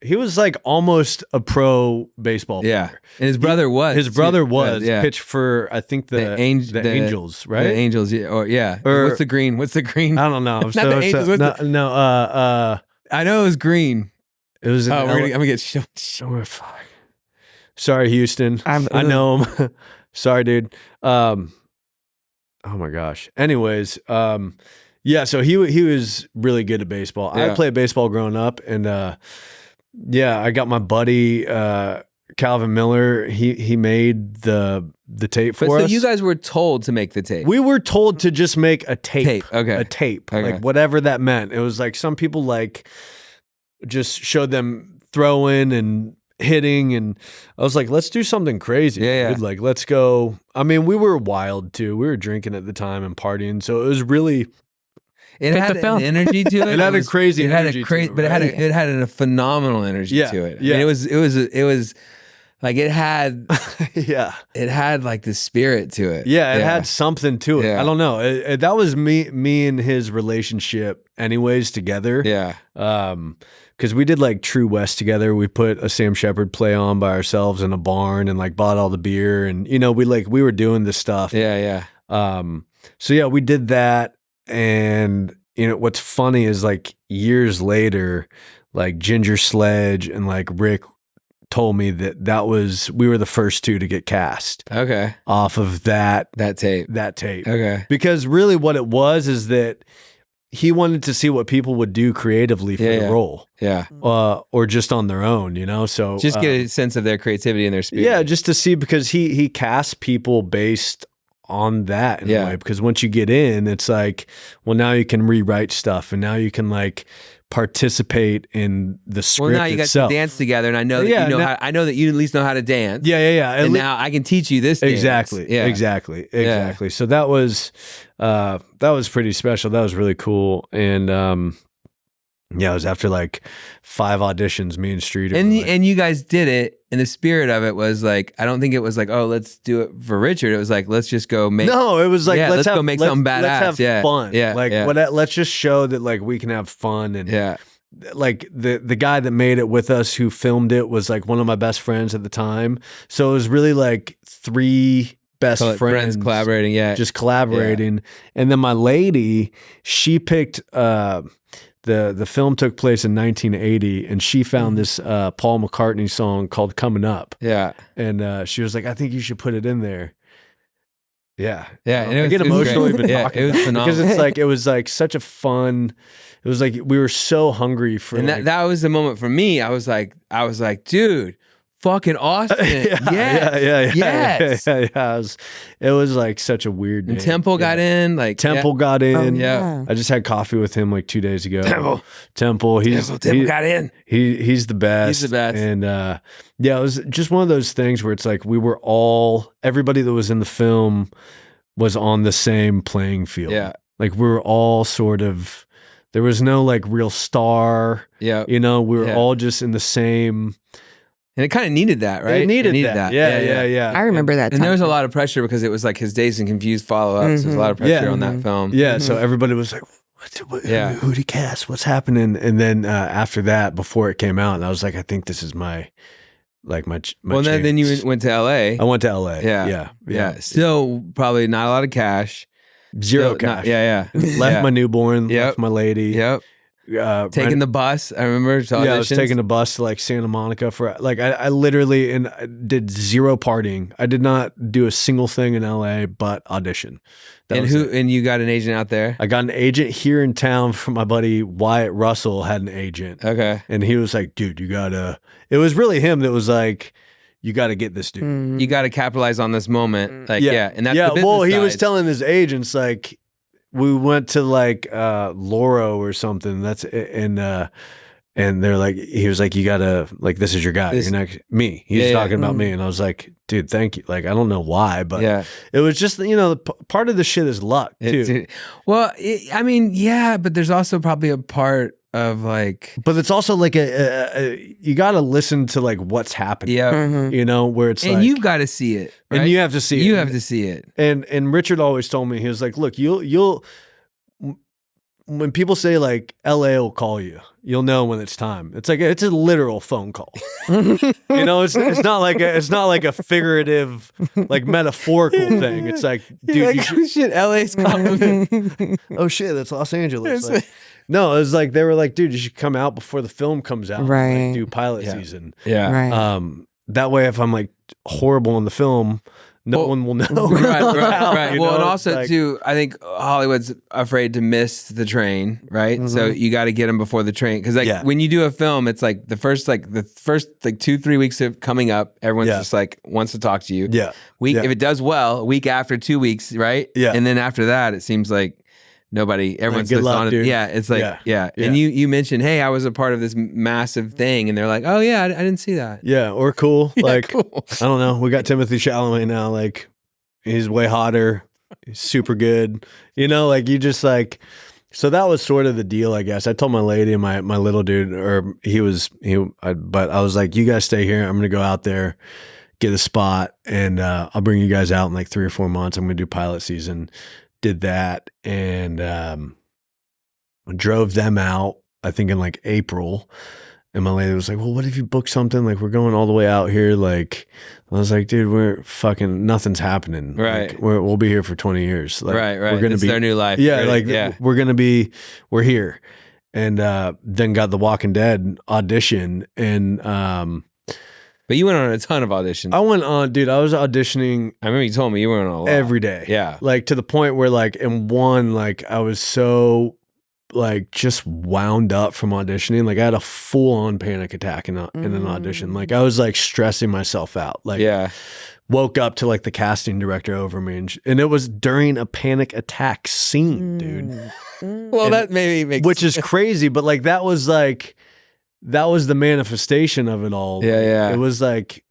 he was like almost a pro baseball player. Yeah, and his brother was pitched for I think the Angels, right? The Angels, or what's the green? I don't know. Not the Angels. No. I know it was green. It was. I'm gonna get shown. Sorry, Houston. I know him. Sorry, dude. Oh my gosh. Anyways, so he was really good at baseball. I played baseball growing up, and I got my buddy Calvin Miller. He made the tape for us. So you guys were told to make the tape. We were told to just make a tape. Okay. A tape. Okay. Like whatever that meant. It was like some people like just showed them throwing and hitting, and I was like, let's do something crazy. Dude. Like, let's go. I mean, we were wild too. We were drinking at the time and partying, so it was really. It had an energy to it. It had a crazy energy to it, but it had a phenomenal energy to it. Yeah. I mean, it was like it had it had like the spirit to it. Yeah, it had something to it. I don't know. That was me and his relationship anyways together. Yeah. Because we did like True West together. We put a Sam Shepard play on by ourselves in a barn and like bought all the beer, and you know we were doing this stuff. Yeah. So yeah, we did that, and you know what's funny is like years later, like Ginger Sledge and like Rick told me that we were the first 2 to get cast. Okay. Off of that tape. Okay. Because really what it was is that he wanted to see what people would do creatively for the role. Yeah. Or just on their own, you know? So just get a sense of their creativity and their spirit. Yeah, just to see, because he casts people based on that in a way. Because once you get in, it's like, well, now you can rewrite stuff, and now you can like participate in the script. Well, now you guys can dance together, and I know that I know that you at least know how to dance. Yeah. And now I can teach you this. Exactly. Yeah. Exactly. So that was pretty special. That was really cool. And it was after like 5 auditions, me and Streeter. And you guys did it, and the spirit of it was like, I don't think it was like, oh, let's do it for Richard. It was like, let's just go make. No, it was like, let's go make something badass. Let's have fun. Yeah. Like, let's just show that like we can have fun. And like the guy that made it with us, who filmed it, was like one of my best friends at the time. So it was really like 3 best friends collaborating. Just collaborating. And then my lady, she picked, the film took place in 1980, and she found this Paul McCartney song called "Coming Up." Yeah, and she was like, "I think you should put it in there." Yeah. And I get emotional even talking. It was phenomenal because it's like it was like such a fun. It was like we were so hungry for. And that was the moment for me. I was like, dude. Fucking Austin. Yes. It was like such a weird name. And Temple got in. Temple got in. Yeah. I just had coffee with him like 2 days ago. Temple. Temple got in. He's the best. He's the best. And it was just one of those things where it's like everybody that was in the film was on the same playing field. Yeah. Like we were all sort of, there was no like real star. Yeah. You know, we were all just in the same. And it kind of needed that, right? It needed that. Yeah. I remember that. And there was a lot of pressure because it was like his Dazed and Confused follow-up. So there's a lot of pressure on that film. Yeah. So everybody was like, who'd he cast? What's happening? And then after that, before it came out, and I was like, I think this is my well, then you went to LA. I went to LA. Yeah. Still probably not a lot of cash. Zero cash. Left my newborn, left my lady. Yep. Taking the bus, I remember. I was taking the bus to like Santa Monica for like I literally did zero partying. I did not do a single thing in LA but audition. And you got an agent out there? I got an agent here in town from my buddy Wyatt Russell had an agent. Okay. And he was like, dude, you gotta. It was really him that was like, you got to get this dude. You got to capitalize on this moment. Like and that's the business well, he side. was telling his agents like. We went to like Loro or something. And they're like, he was like, you gotta like, this is your guy. You're next. Me. He's talking about me, and I was like, dude, thank you. Like, I don't know why, but it was just part of the shit is luck too. Well, I mean, but there's also probably a part of like, but it's also like you got to listen to like what's happening. Where it's and you've got to see it, right? And you have to see it. You have to see it. And Richard always told me, he was like, look, you'll when people say like LA will call you, you'll know when it's time. It's like it's a literal phone call. It's not like a figurative, like metaphorical thing. It's like, dude, shit, LA's calling. Oh shit, that's Los Angeles. Like, no, it was like they were like, dude, you should come out before the film comes out. Right. Like, do pilot season. Yeah. Right. That way, if I'm like horrible in the film, no one will know. Right. Well, and also too, I think Hollywood's afraid to miss the train, right? Mm-hmm. So you got to get them before the train, because when you do a film, it's like the first 2-3 weeks of coming up, everyone's just like wants to talk to you. Yeah. If it does well, a week after, 2 weeks, right? Yeah. And then after that, it seems like everyone's good luck, on it. dude. Yeah, it's like And you mentioned, hey, I was a part of this massive thing, and they're like, oh yeah, I didn't see that. Yeah, or cool. Like cool. I don't know. We got Timothy Chalamet now. Like he's way hotter. He's super good. Like you just like. So that was sort of the deal, I guess. I told my lady and my little dude, but I was like, you guys stay here. I'm gonna go out there, get a spot, and I'll bring you guys out in like 3 or 4 months. I'm gonna do pilot season. Did that and drove them out, I think in like April. And my lady was like, well, what if you book something? Like, we're going all the way out here. Like, I was like, dude, we're fucking, nothing's happening. Right. Like, we'll be here for 20 years. Like, right. We're going to be their new life. Yeah. Right? Like, we're here. And then got the Walking Dead audition. And, but you went on a ton of auditions. I went on, dude, I was auditioning. I remember you told me you went on a lot. Every day. Yeah. Like to the point where like in one, like I was so like just wound up from auditioning. Like I had a full on panic attack in an audition. Like I was like stressing myself out. Like woke up to like the casting director over me and it was during a panic attack scene, dude. Well, that maybe makes which is crazy, but like that was the manifestation of it all. Yeah. It was like,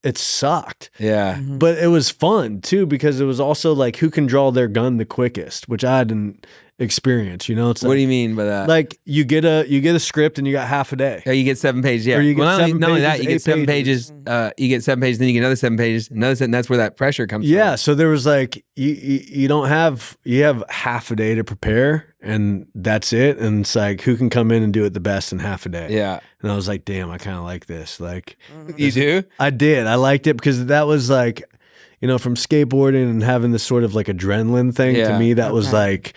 it sucked. Yeah. Mm-hmm. But it was fun too, because it was also like who can draw their gun the quickest, which I didn't experience. It's what do you mean by that? Like you get a script and you got half a day. Yeah, you get 7 pages. Yeah. Or you get not only that, you get 8 7 pages. You get 7 pages, then you get another 7 pages, another 7. That's where that pressure comes from. Yeah. So there was like you have half a day to prepare, and that's it. And it's like who can come in and do it the best in half a day. Yeah. And I was like, damn, I kind of like this. Like you do? I did. I liked it because that was like, from skateboarding and having this sort of like adrenaline thing to me, that was like.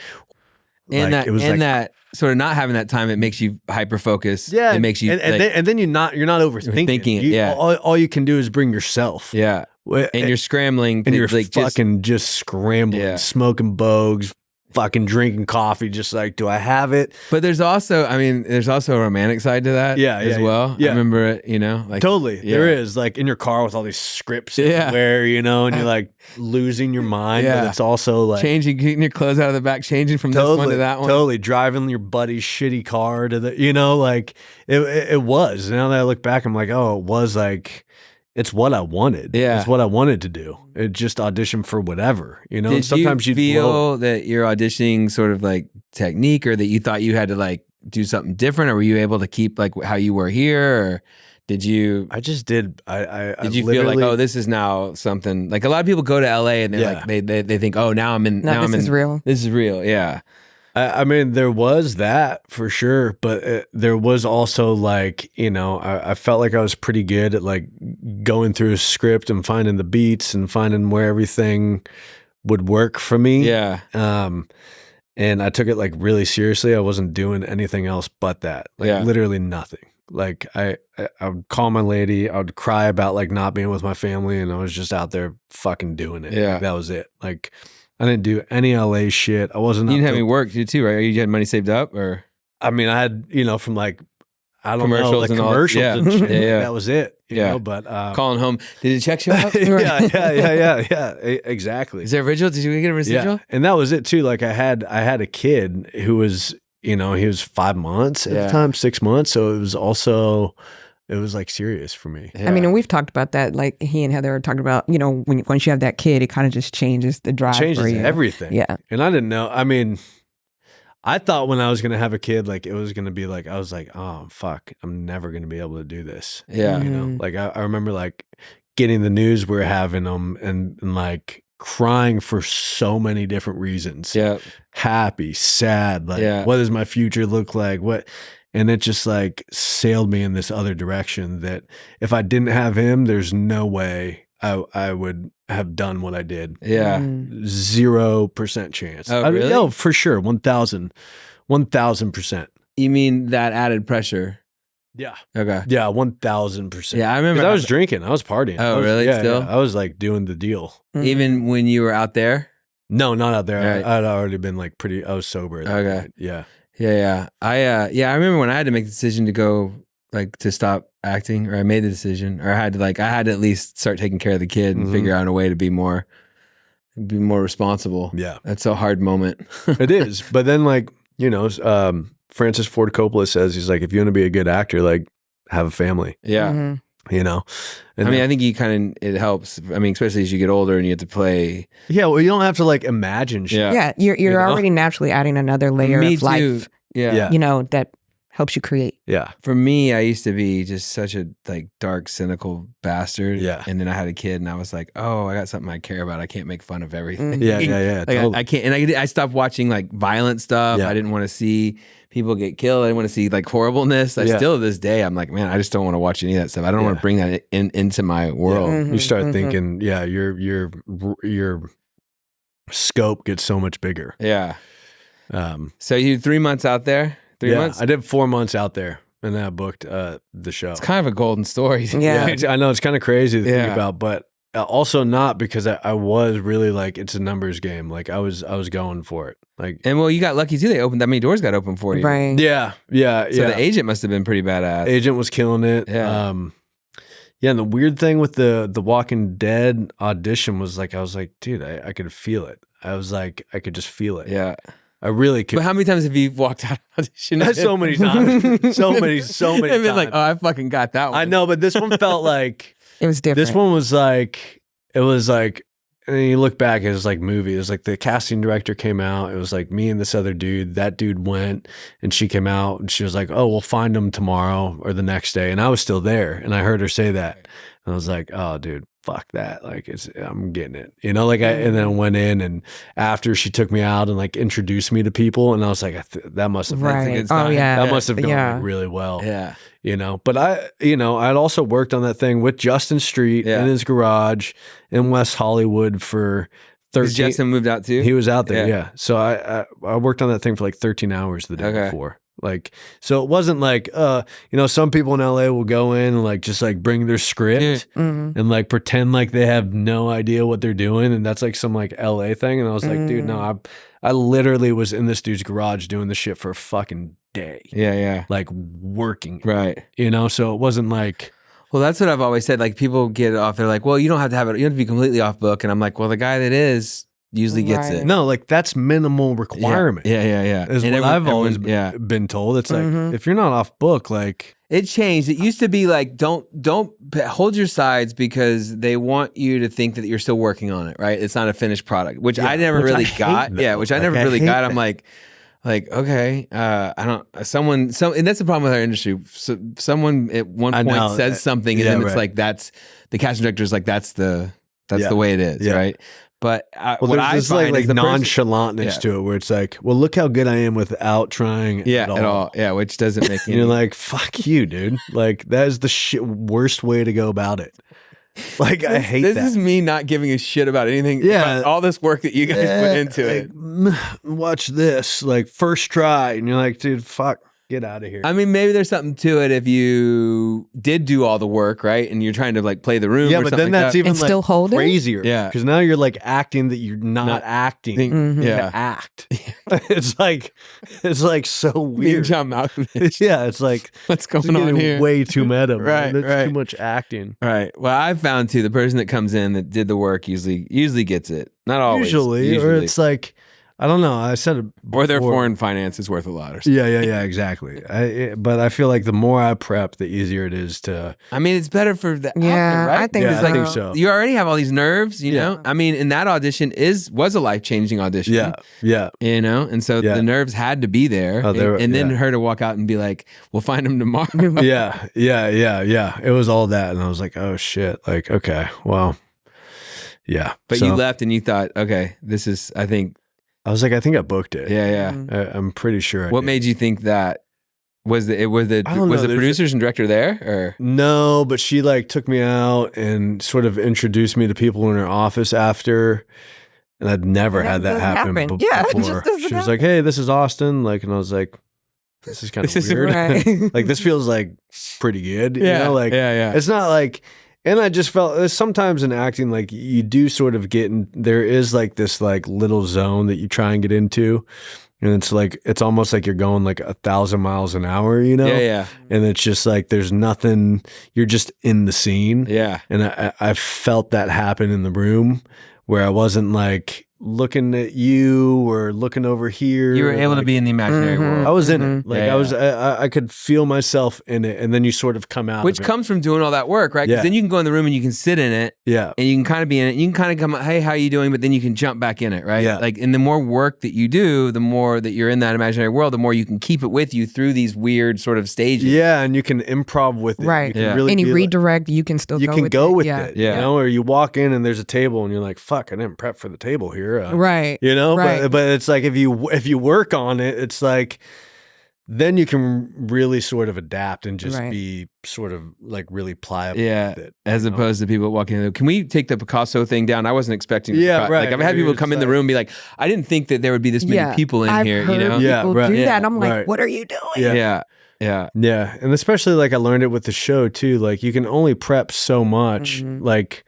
And like, that, and like, that sort of not having that time, it makes you hyper focus. Yeah, it makes you, and then you're not overthinking it. All you can do is bring yourself. Yeah, and you're scrambling, and you're like fucking just scrambling, smoking bogues, fucking drinking coffee, just like, do I have it? But there's also a romantic side to that, as well. Yeah. I remember it, like totally. There is like in your car with all these scripts everywhere, and you're like losing your mind. But it's also like getting your clothes out of the back, changing from this one to that one. Totally driving your buddy's shitty car to the, like it was. Now that I look back, I'm like, oh, it was like. It's what I wanted. Yeah. It's what I wanted to do. It just audition for whatever, Did sometimes you feel that your auditioning sort of like technique, or that you thought you had to like do something different, or were you able to keep like how you were here, or did you? I just did. Did you feel like, oh, this is now something? Like a lot of people go to LA and they're like they think, oh, now I'm in. This is real. This is real. Yeah. I mean, there was that for sure, but there was also like, I felt like I was pretty good at like going through a script and finding the beats and finding where everything would work for me. Yeah. And I took it like really seriously. I wasn't doing anything else but that. Like literally nothing. Like I would call my lady, I would cry about like not being with my family, and I was just out there fucking doing it. Yeah. Like, that was it. Like I didn't do any LA shit. I wasn't. You didn't have any work, you too, right? You had money saved up, or? I mean, I had, from like, I don't commercials know, like and commercials all, and shit. Yeah. That was it. You know, but calling home. Did the check show up? yeah. Exactly. Is there a residual? Did you get a residual? Yeah. And that was it too. Like I had a kid who was, he was 5 months at the time, 6 months. So it was like serious for me. Yeah. I mean, and we've talked about that. Like he and Heather are talking about, once you have that kid, it kind of just changes the drive. Changes for you. Everything. Yeah. And I didn't know. I mean, I thought when I was going to have a kid, like it was going to be like, I was like, oh, fuck, I'm never going to be able to do this. Yeah. Like I remember like getting the news we're having them and like crying for so many different reasons. Yeah. Happy, sad. Like, what does my future look like? And it just like sailed me in this other direction that if I didn't have him, there's no way I would have done what I did. Yeah. 0% chance. Oh, really? Oh, for sure. 1000%. You mean that added pressure? Yeah. Okay. Yeah, 1000%. Yeah, I remember. I was drinking. I was partying. Oh, really? Yeah, Still? yeah. I was like doing the deal. Even when you were out there? No, not out there. Right. I'd already been like I was sober at that point. Yeah. Yeah. I remember when I had to make the decision to go, like, to stop acting, or I made the decision, or I had to at least start taking care of the kid and figure out a way to be more responsible. Yeah. That's a hard moment. It is. But then Francis Ford Coppola says, he's like, if you want to be a good actor, like have a family. Yeah. And I mean, I think it helps. I mean, especially as you get older and you have to play. Yeah. Well, you don't have to like imagine shit. Yeah. You're already naturally adding another layer of life. Yeah. That helps you create. Yeah. For me, I used to be just such a like dark, cynical bastard. Yeah. And then I had a kid and I was like, oh, I got something I care about. I can't make fun of everything. Yeah. Like, Totally. I can't. And I stopped watching like violent stuff. Yeah. I didn't want to see people get killed. I didn't want to see like horribleness. I still to this day, I'm like, man, I just don't want to watch any of that stuff. I don't want to bring that into my world. Yeah. You start thinking, your scope gets so much bigger. Yeah. So you 3 months out there? 3 months? I did 4 months out there, and then I booked the show. It's kind of a golden story. Yeah. I know it's kind of crazy to think about, but also not, because I was really like, it's a numbers game. Like I was going for it. Like, and well, you got lucky too. They opened that many doors got open for you. Right. Yeah. So the agent must have been pretty badass. Agent was killing it. Yeah. And the weird thing with the Walking Dead audition was like, I was like, dude, I could feel it. I was like, I could just feel it. Yeah. I really could. But how many times have you walked out of audition? So many times. So many I've been times. like, oh, I fucking got that one. I know, but this one felt like it was different. This one was like, and then you look back, it was like movie. It was like the casting director came out. It was like me and this other dude. That dude went, and she came out, and she was like, oh, we'll find him tomorrow or the next day. And I was still there, and I heard her say that. And I was like, oh, dude, fuck that. Like, I'm getting it. And then I went in, and after she took me out and like introduced me to people, and I was like, that must have right. been a good sign. Oh, yeah. That must have gone like, really well. Yeah. But I'd also worked on that thing with Justin Street in his garage in West Hollywood for 13. Justin moved out too? He was out there, yeah. So I worked on that thing for like 13 hours the day before. Like, so it wasn't like, some people in LA will go in and like just like bring their script and like pretend like they have no idea what they're doing, and that's like some like LA thing. And I was like, dude, no, I literally was in this dude's garage doing this shit for a fucking day. Yeah. Like working. Right. So it wasn't like. Well, that's what I've always said. Like people get off, they're like, well, you don't have to have it. You don't have to be completely off book. And I'm like, well, the guy that is usually gets it. No, like that's minimal requirement. Yeah. Is what I've always been told. It's like, if you're not off book, like. It changed. It used to be like, don't hold your sides, because they want you to think that you're still working on it, right? It's not a finished product, which I never really got. Yeah, which I never really got. I'm like, okay, I don't. And that's the problem with our industry. So someone at one point says something, and then it's like that's the casting director is like that's the way it is, right? But well, what I there's find like is the nonchalantness to it, where it's like, well, look how good I am without trying at all. Yeah, which doesn't make any. You're like, fuck you, dude. Like that is the worst way to go about it. Like I hate this that. This is me not giving a shit about anything. Yeah, about all this work that you guys put into like, it. Watch this, like first try, and you're like, dude, fuck. Get out of here. I mean, maybe there's something to it if you did do all the work, right? And you're trying to like play the room. Yeah, or but something then like that's that. even and like still hold crazier. Yeah, because now you're like acting that you're not acting. Yeah, to act. It's like so weird. Being John Malkovich. Yeah, it's like what's going on here? Way too meta. Right, That's too much acting. Right. Well, I've found too the person that comes in that did the work usually gets it. Not always. Usually. Or it's like. I don't know. I said it before. Or their foreign finance is worth a lot. Or something. Yeah, exactly. But I feel like the more I prep, the easier it is to. I mean, it's better for the actor, right? I think I think so. You already have all these nerves, you know. I mean, and that audition was a life-changing audition. Yeah. You know, and so the nerves had to be there, and then her to walk out and be like, "We'll find him tomorrow." Yeah. It was all that, and I was like, "Oh shit!" Like, okay, well, yeah. But you left, and you thought, "Okay, this is." I was like, I think I booked it. Yeah. I'm pretty sure. What made you think that? Was the producers and director there, or no? But she like took me out and sort of introduced me to people in her office after, and I'd never had that happen before. Yeah, it just doesn't she was like, "Hey, this is Austin," like, and I was like, "This is kind of weird. Right. Like, this feels like pretty good." Yeah, you know? Like, yeah. It's not like. And I just felt sometimes in acting, like you do sort of get in, there is like this like little zone that you try and get into. And it's like, it's almost like you're going like 1,000 miles an hour, you know? Yeah. And it's just like, there's nothing, you're just in the scene. Yeah. And I felt that happen in the room where I wasn't like looking at you or looking over here. You were able to be in the imaginary world. I was in it. Like I could feel myself in it, and then you sort of come out. Which comes from doing all that work, right? Because then you can go in the room and you can sit in it. Yeah. And you can kind of be in it. You can kind of come, hey, how you doing? But then you can jump back in it, right? Yeah. Like, and the more work that you do, the more that you're in that imaginary world, the more you can keep it with you through these weird sort of stages. Yeah, and you can improv with it. Right. You can really any redirect, you can still go with yeah. it. Yeah. You know, or you walk in and there's a table and you're like, fuck, I didn't prep for the table here. Right. You know, right. but it's like if you work on it, it's like then you can really sort of adapt and just be sort of like really pliable with it. As opposed to people walking in. Can we take the Picasso thing down? I wasn't expecting right. Like I've had people come in the room and be like, I didn't think that there would be this many people in here, you know? People do that. And I'm like, what are you doing? Yeah. And especially like I learned it with the show too. Like you can only prep so much, like,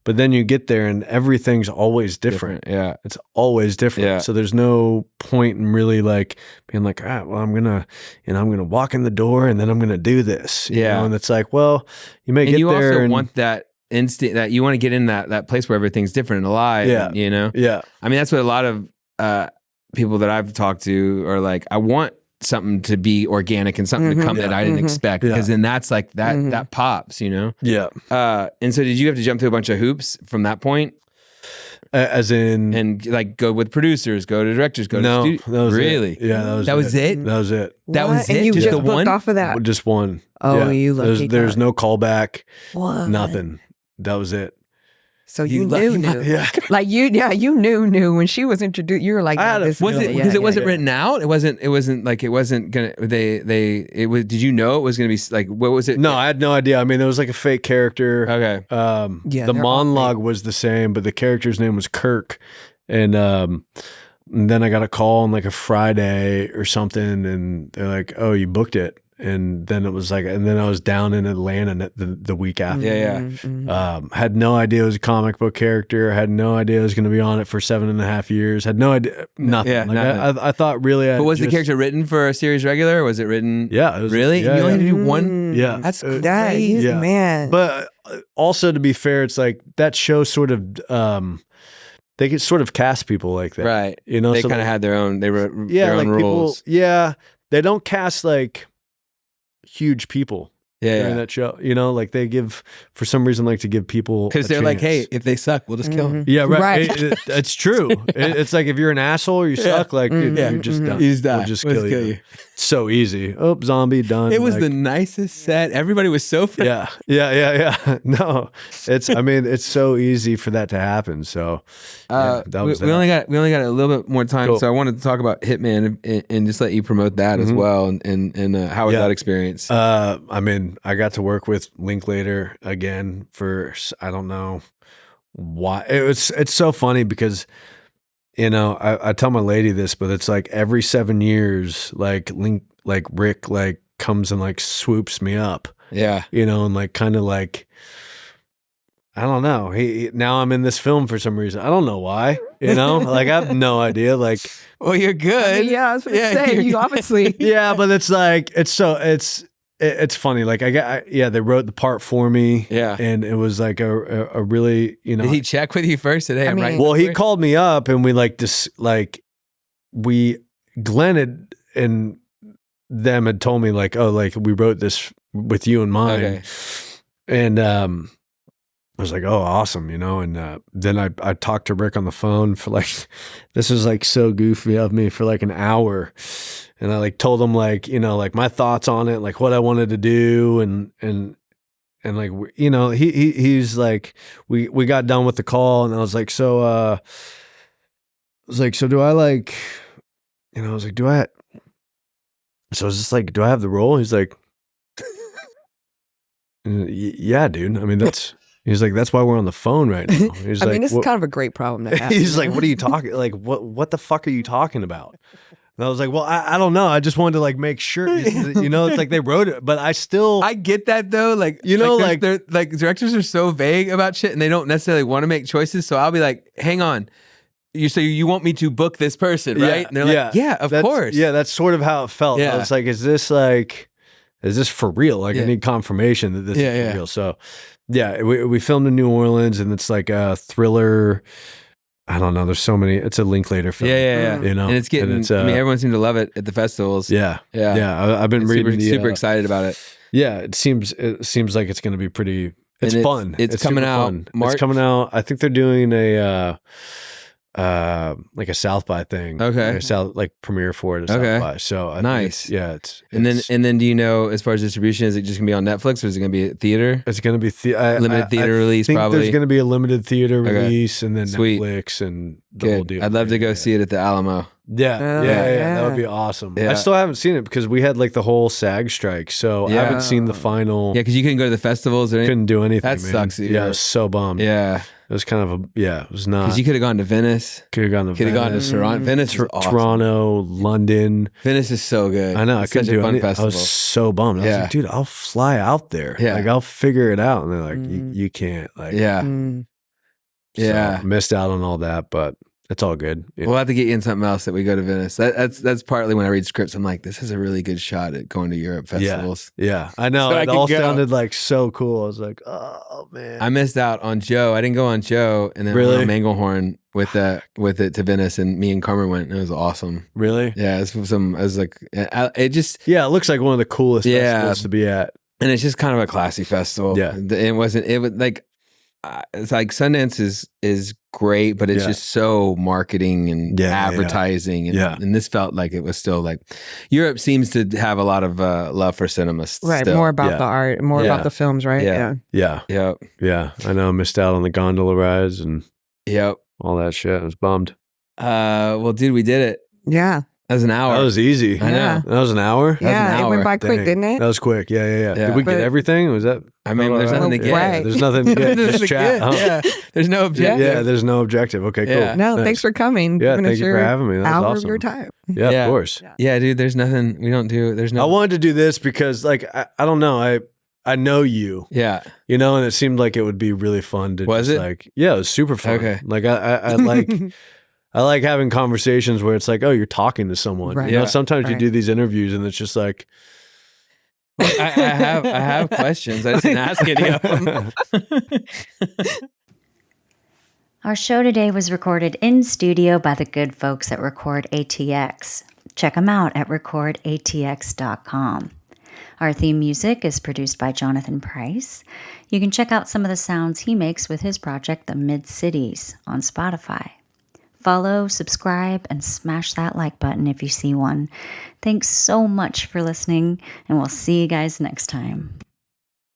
but then you get there and everything's always different. Yeah. It's always different. Yeah. So there's no point in really like being like, well, I'm going to walk in the door and then I'm going to do this. You know? And it's like, well, you may get there. You also and want that instinct that you want to get in that place where everything's different and alive. Yeah. And, you know? Yeah. I mean, that's what a lot of people that I've talked to are like, I want something to be organic and something to come that I didn't expect, because then that's like that pops, you know? Yeah. And so did you have to jump through a bunch of hoops from that point? As in, and like go with producers, go to directors, go to studios. That was really? It. Yeah, that was it. That was it. That was and it. You just the booked one off of that. Just one. Oh, you lucky. There's no callback. What? Nothing. That was it. So you knew. Yeah. Like you knew when she was introduced. You were like, was it because it wasn't written out? It wasn't gonna. Did you know it was gonna be like, what was it? No, I had no idea. I mean, it was like a fake character. Okay. The monologue was the same, but the character's name was Kirk, and then I got a call on like a Friday or something, and they're like, "Oh, you booked it." And then it was like, and then I was down in Atlanta the week after. Had no idea it was a comic book character. Had no idea I was going to be on it for 7.5 years. Had no idea, nothing. Yeah, nothing. I thought really. But was the character written for a series regular? Or was it written? Yeah, it was, really. Yeah, you only had to do one. Yeah, that's crazy, man. But also, to be fair, it's like that show sort of. They could sort of cast people like that, right? You know, they kind of had their own. They were their own like rules. They don't cast like huge people. during that show. You know, like they give, for some reason, like to give people, because they're like, hey, if they suck, we'll just kill them. Yeah, right. It's true. It's like if you're an asshole or you suck, like you're just done. He's done. We'll just kill you. So easy. Oh, zombie done. It was the nicest set. Everybody was so friendly. Yeah. No, it's so easy for that to happen. So that was we only got a little bit more time, so I wanted to talk about Hitman and just let you promote that as well, and how was that experience? I got to work with Linklater again for, I don't know why. It's so funny because, you know, I tell my lady this, but it's like every 7 years, like Rick like comes and like swoops me up. Yeah. You know, and like kind of like, I don't know. Now I'm in this film for some reason. I don't know why. You know, like I have no idea. Like, well, you're good. I was going to say, you obviously. Yeah, but it's like it's funny. Like they wrote the part for me. Yeah, and it was like a really, you know. Did he check with you first? Today, right? Well, he called me up and we Glenn and them had told me like, oh, like we wrote this with you in mind, and I was like, oh, awesome, you know. And then I talked to Rick on the phone for like, this was like so goofy of me, for like an hour. And I like told him like, you know, like my thoughts on it, like what I wanted to do. And like, you know, he's like, we got done with the call and I was like, so do I like, you know, I was like, so I was just like, do I have the role? He's like, yeah, dude. I mean, he's like, that's why we're on the phone right now. He's I mean, this is kind of a great problem to have. He's like, what are you talking? Like, what the fuck are you talking about? And I was like, well, I don't know. I just wanted to like make sure, you know, it's like they wrote it, but I get that though. Like, you know, like they're like directors are so vague about shit and they don't necessarily want to make choices. So I'll be like, hang on. You want me to book this person, right? And they're like, yeah, of course. Yeah, that's sort of how it felt. I was like, is this for real? Like, I need confirmation that this is for real. So, yeah, we filmed in New Orleans, and it's like a thriller. I don't know. There's so many. It's a Linklater film. Yeah. You know, and it's getting. I mean, everyone seemed to love it at the festivals. Yeah. I've been reading super excited about it. Yeah, it seems like it's going to be pretty. It's fun. It's coming out. Fun. It's coming out. I think they're doing like a South by thing. Okay. Like premiere for it at South by. So nice. It's and then do you know, as far as distribution, is it just gonna be on Netflix or is it gonna be a theater? It's gonna be limited theater release. Think probably. There's gonna be a limited theater release and then Netflix and the whole deal. I'd love to go see it at the Alamo. Yeah. That would be awesome. Yeah. I still haven't seen it because we had like the whole SAG strike, so I haven't seen the final. Yeah, because you couldn't go to the festivals or anything. Couldn't do anything. That sucks. Yeah, I was so bummed. Yeah. It was kind of it was not. Because you could have gone to Venice. Could have gone to Toronto. Venice is awesome. Toronto, London. Venice is so good. I know. It's such a fun festival. I was so bummed. I was like, dude, I'll fly out there. Yeah. Like, I'll figure it out. And they're like, you can't. Like, So missed out on all that, but it's all good. We'll have to get you in something else that we go to Venice. That's partly when I read scripts, I'm like, this is a really good shot at going to Europe festivals. Yeah. I know. So it all sounded like so cool. I was like, oh man. I missed out on Joe. I didn't go on Joe, and then I went on Manglehorn with it to Venice, and me and Carmen went, and it was awesome. Really? Yeah. I was like, it just. Yeah, it looks like one of the coolest festivals to be at. And it's just kind of a classy festival. Yeah. It was like, it's like Sundance is great, but it's just so marketing and advertising. And this felt like it was still like Europe seems to have a lot of love for cinema. Right. Still. More about the art, more about the films, right? Yeah. I know I missed out on the gondola rides and all that shit. I was bummed. Well, dude, we did it. Yeah. That was an hour. That was easy. I know. That was an hour? Yeah, it went by quick, didn't it? That was quick. Yeah. Did we get everything? Was that? I mean, there's nothing to get. Right. There's nothing to get. Just chat. Yeah. There's no objective. Yeah, there's no objective. Okay, cool. Yeah. No, thanks for coming. Yeah, thank you for having me. That was awesome. Of your time. Yeah, of course. Yeah, dude, there's nothing we don't do. There's no. I wanted to do this because, like, I don't know. I know you. Yeah. You know, and it seemed like it would be really fun to Was just it? Like, yeah, it was super fun. Okay. Like, I like. I like having conversations where it's like, oh, you're talking to someone. Right. You know, sometimes you do these interviews and it's just like, I have questions. I just didn't ask any of them. Our show today was recorded in studio by the good folks at Record ATX. Check them out at recordatx.com. Our theme music is produced by Jonathan Price. You can check out some of the sounds he makes with his project, The Mid-Cities, on Spotify. Follow, subscribe, and smash that like button if you see one. Thanks so much for listening, and we'll see you guys next time.